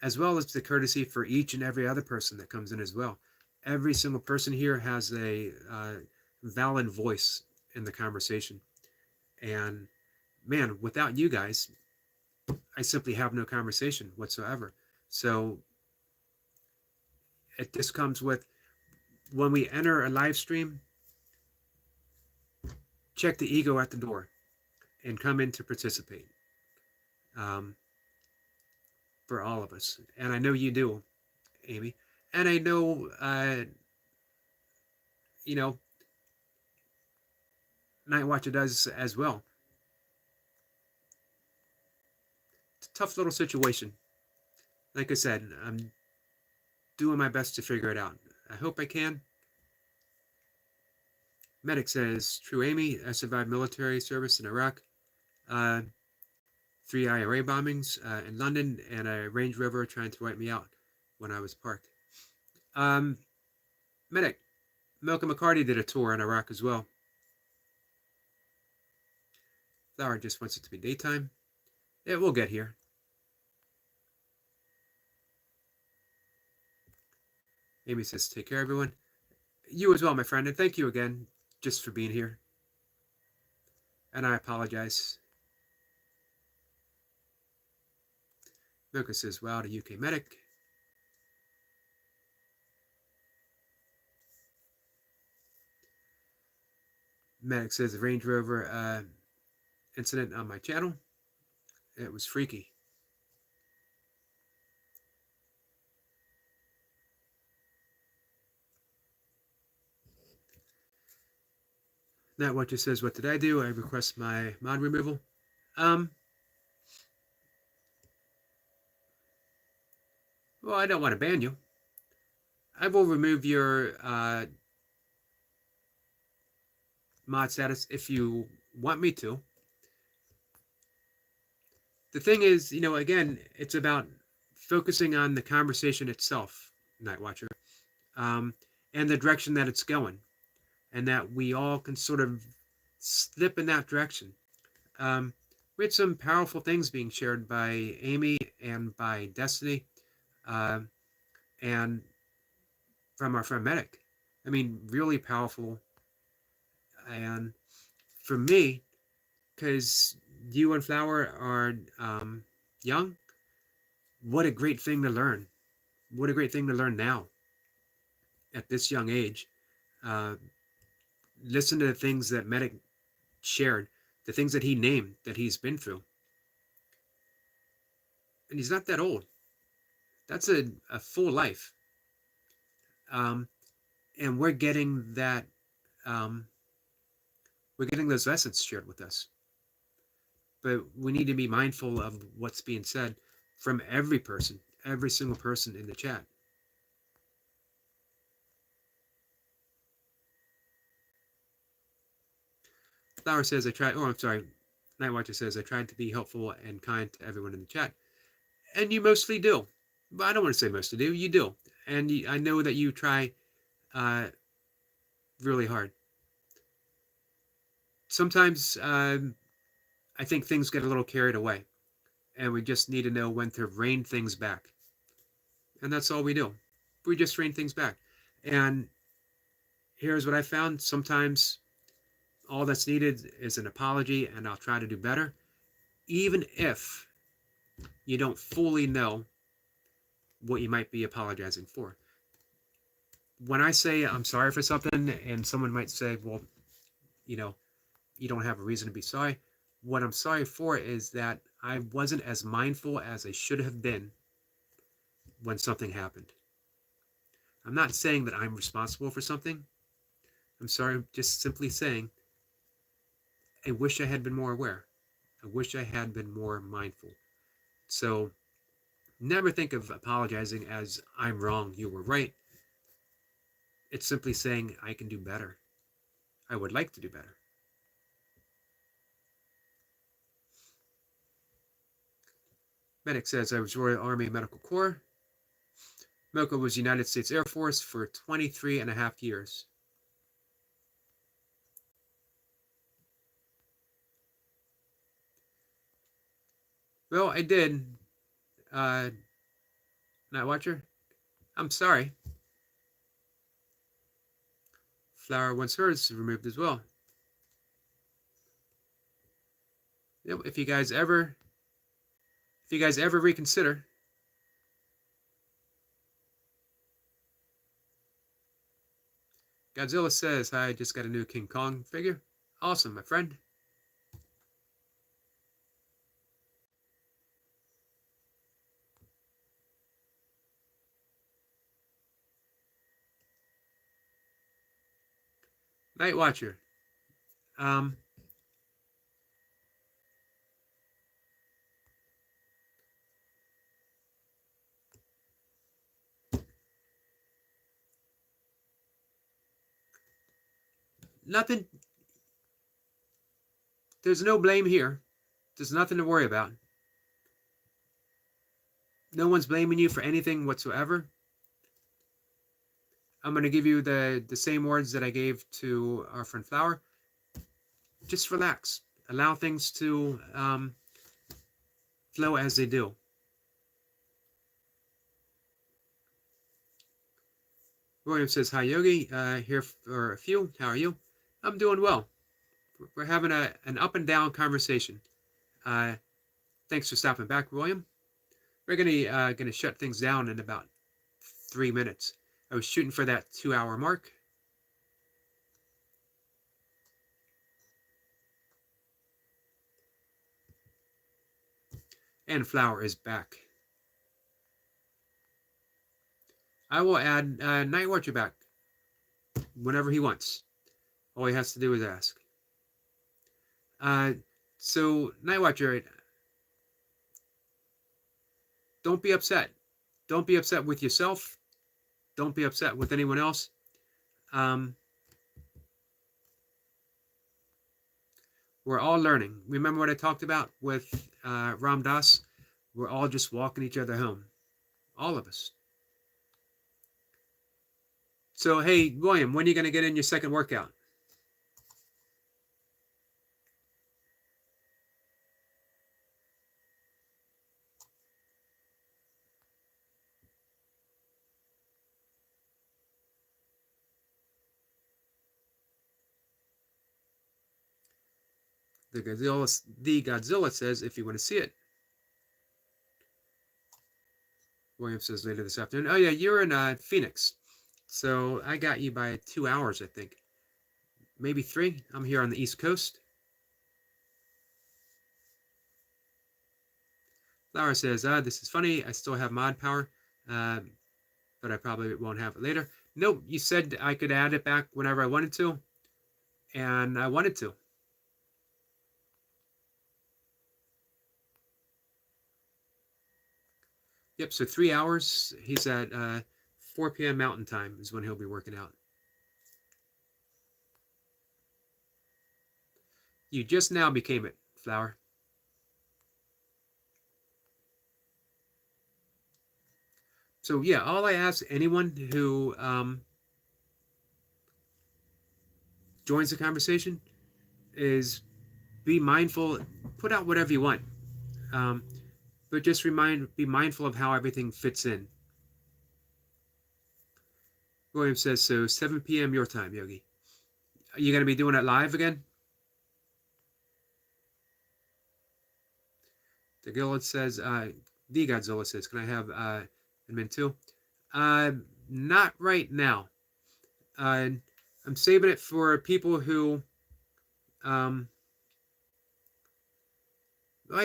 as well as the courtesy for each and every other person that comes in as well. Every single person here has a valid voice in the conversation. And man, without you guys, I simply have no conversation whatsoever. So it just comes with when we enter a live stream, check the ego at the door and come in to participate um, for all of us. And I know you do, Amy. And I know, you know, Night Watcher does as well. It's a tough little situation. Like I said, I'm doing my best to figure it out. I hope I can. Medic says, true Amy, I survived military service in Iraq, 3 IRA bombings in London, and a Range Rover trying to wipe me out when I was parked. Medic, Malcolm McCarty did a tour in Iraq as well. Flower just wants it to be daytime. It will get here. Amy says, take care, everyone. You as well, my friend, and thank you again just for being here. And I apologize. Mocha says, wow, to UK Medic. Medic says, the Range Rover incident on my channel. It was freaky. Not what just says, what did I do? I request my mod removal. Well, I don't want to ban you. I will remove your mod status if you want me to. The thing is, you know, again, it's about focusing on the conversation itself, Night Watcher, and the direction that it's going, and that we all can sort of slip in that direction. We had some powerful things being shared by Amy and by Destiny, and from our friend Medic. I mean, really powerful. And for me, because you and Flower are young, what a great thing to learn. What a great thing to learn now at this young age. Uh, Listen to the things that Medic shared, the things that he named that he's been through. And he's not that old. That's a full life. And we're getting that, we're getting those lessons shared with us. But we need to be mindful of what's being said from every person, every single person in the chat. Flower says, Night Watcher says, I tried to be helpful and kind to everyone in the chat. And you mostly do. But I don't want to say mostly do, you do. And I know that you try really hard. Sometimes I think things get a little carried away. And we just need to know when to rein things back. And that's all we do. We just rein things back. And here's what I found. Sometimes all that's needed is an apology, and I'll try to do better, even if you don't fully know what you might be apologizing for. When I say I'm sorry for something, and someone might say, well, you know, you don't have a reason to be sorry. What I'm sorry for is that I wasn't as mindful as I should have been when something happened. I'm not saying that I'm responsible for something. I'm sorry, I'm just simply saying I wish I had been more aware. I wish I had been more mindful. So never think of apologizing as I'm wrong, you were right. It's simply saying, I can do better. I would like to do better. Medic says, I was Royal Army Medical Corps. Milka was United States Air Force for 23 and a half years. Well, I did. Night Watcher, I'm sorry. Flower wants hers removed as well. Yep, if you guys ever reconsider. Godzilla says, hi, I just got a new King Kong figure. Awesome, my friend. Night Watcher. Nothing. There's no blame here. There's nothing to worry about. No one's blaming you for anything whatsoever. I'm going to give you the same words that I gave to our friend Flower. Just relax. Allow things to flow as they do. William says, hi, Yogi. Here for a few. How are you? I'm doing well. We're having an up and down conversation. Thanks for stopping back, William. We're gonna shut things down in about 3 minutes. I was shooting for that 2-hour mark. And Flower is back. I will add Night Watcher back whenever he wants. All he has to do is ask. So Night Watcher, don't be upset. Don't be upset with yourself. Don't be upset with anyone else. We're all learning. Remember what I talked about with Ram Dass? We're all just walking each other home. All of us. So, hey, William, when are you going to get in your second workout? The Godzilla says, if you want to see it. William says later this afternoon. Oh, yeah, you're in Phoenix. So I got you by 2 hours, I think. Maybe 3. I'm here on the East Coast. Laura says, this is funny. I still have mod power, but I probably won't have it later. Nope, you said I could add it back whenever I wanted to, and I wanted to. Yep, so 3 hours. He's at 4 p.m. Mountain Time is when he'll be working out. You just now became it, Flower. So yeah, all I ask anyone who joins the conversation is be mindful, put out whatever you want, but just be mindful of how everything fits in. William says, so 7 p.m. your time, Yogi. Are you going to be doing it live again? The Godzilla says, the Godzilla says, can I have admin too? Not right now. I'm saving it for people who, I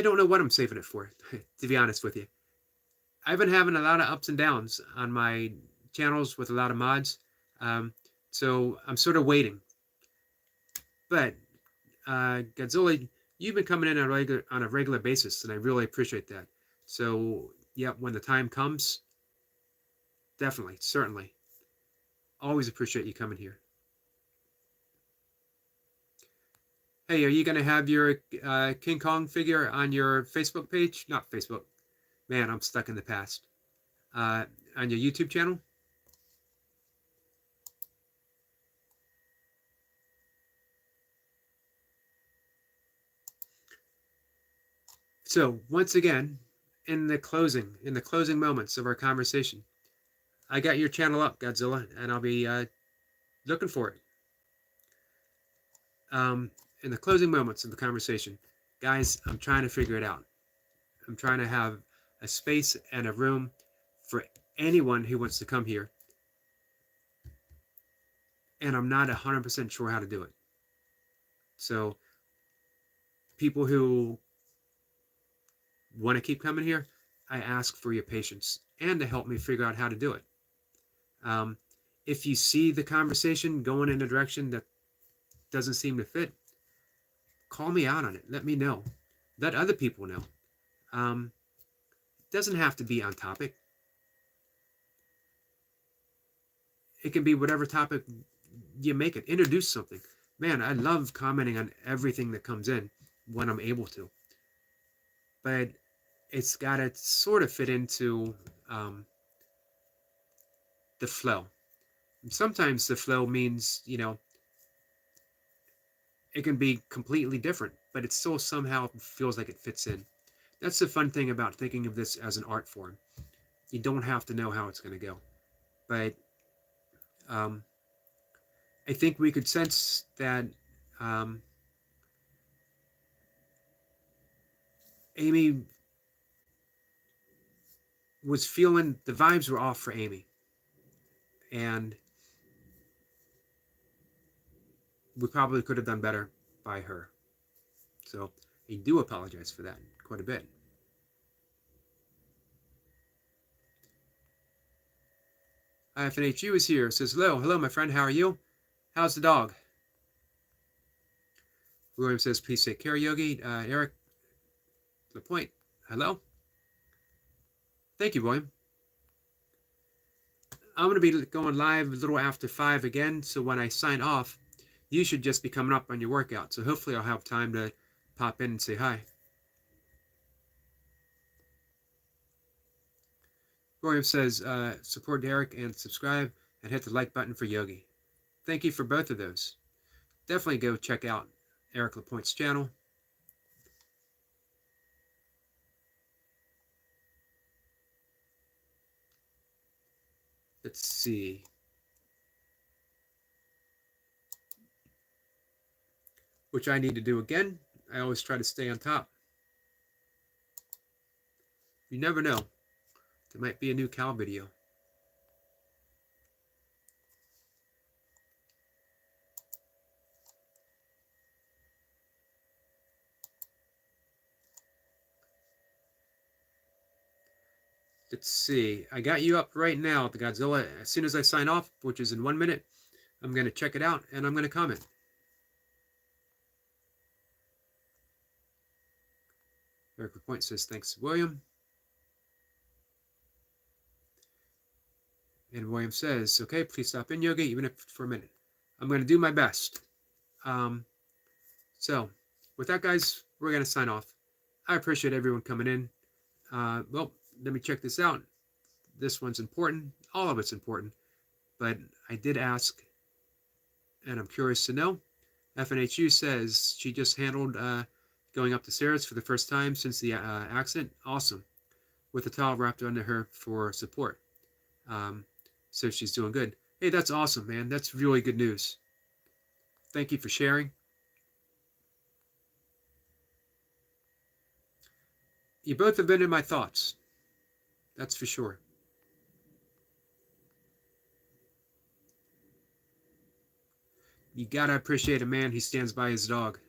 don't know what I'm saving it for, to be honest with you. I've been having a lot of ups and downs on my channels with a lot of mods, so I'm sort of waiting. But Godzilla, you've been coming in on a regular basis, and I really appreciate that. So yeah, when the time comes, definitely, certainly, Always appreciate you coming here. Hey, are you going to have your King Kong figure on your Facebook page? Not Facebook. Man, I'm stuck in the past. On your YouTube channel? So, once again, in the closing moments of our conversation, I got your channel up, Godzilla, and I'll be looking for it. In the closing moments of the conversation, guys, I'm trying to figure it out. I'm trying to have a space and a room for anyone who wants to come here. And I'm not 100% sure how to do it. So, people who want to keep coming here, I ask for your patience and to help me figure out how to do it. If you see the conversation going in a direction that doesn't seem to fit, call me out on it. Let me know. Let other people know. It doesn't have to be on topic. It can be whatever topic you make it. Introduce something. Man, I love commenting on everything that comes in when I'm able to. But it's got to sort of fit into the flow. Sometimes the flow means, it can be completely different, but it still somehow feels like it fits in. That's the fun thing about thinking of this as an art form. You don't have to know how it's going to go. But I think we could sense that Amy was feeling the vibes were off for Amy. And we probably could have done better by her. So I do apologize for that quite a bit. IFNHU is here. Says, hello, my friend. How are you? How's the dog? William says, please take care, Yogi. Eric Lapointe, hello. Thank you, William. I'm going to be going live a little after 5 again, so when I sign off, you should just be coming up on your workout. So hopefully I'll have time to pop in and say hi. William says, support Derek and subscribe and hit the like button for Yogi. Thank you for both of those. Definitely go check out Eric Lapointe's channel. Let's see. Which I need to do again. I always try to stay on top. You never know. There might be a new cow video. Let's see. I got you up right now, the Godzilla. As soon as I sign off, which is in 1 minute, I'm going to check it out and I'm going to comment. Eric Point says, thanks, William. And William says, okay, please stop in, Yogi, even if for a minute. I'm going to do my best. So, with that, guys, we're going to sign off. I appreciate everyone coming in. Well, let me check this out. This one's important. All of it's important. But I did ask, and I'm curious to know. FNHU says she just handled going up the stairs for the first time since the accident. Awesome. With a towel wrapped under her for support. So she's doing good. Hey, that's awesome, man. That's really good news. Thank you for sharing. You both have been in my thoughts. That's for sure. You gotta appreciate a man who stands by his dog.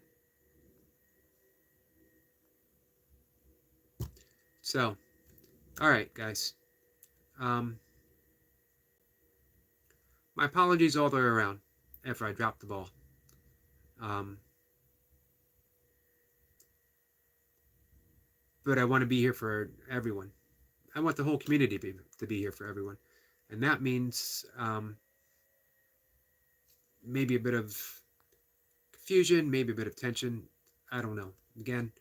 So, all right, guys. My apologies all the way around after I dropped the ball. But I want to be here for everyone. I want the whole community to be here for everyone. And that means maybe a bit of confusion, maybe a bit of tension. I don't know. Again,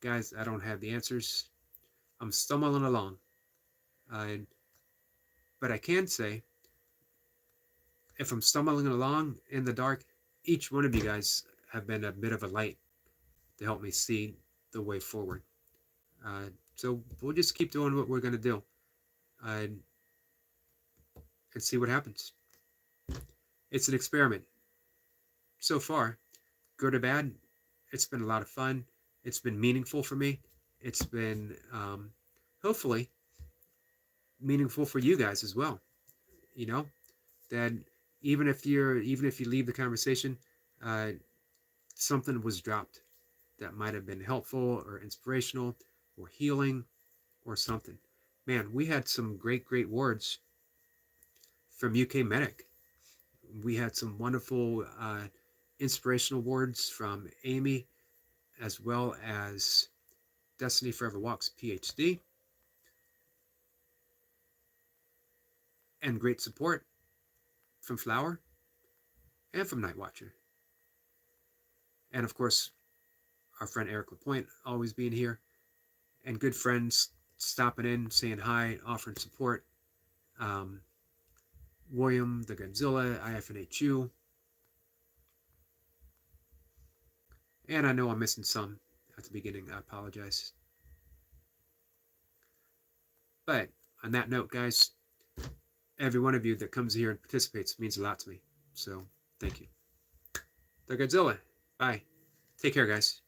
guys, I don't have the answers. I'm stumbling along. But I can say, if I'm stumbling along in the dark, each one of you guys have been a bit of a light to help me see the way forward. So we'll just keep doing what we're going to do and see what happens. It's an experiment. So far, good or bad, it's been a lot of fun. It's been meaningful for me. It's been hopefully meaningful for you guys as well. You know, that even if you leave the conversation, uh, something was dropped that might have been helpful or inspirational or healing or something. Man, we had some great words from UK Medic. We had some wonderful inspirational words from Amy, as well as Destiny Forever Walks PhD, and great support from Flower and from Night Watcher. And of course, our friend Eric Lapointe always being here, and good friends stopping in, saying hi, offering support. William the Godzilla, IFNHU. And I know I'm missing some at the beginning. I apologize. But on that note, guys, every one of you that comes here and participates means a lot to me. So thank you. The Godzilla. Bye. Take care, guys.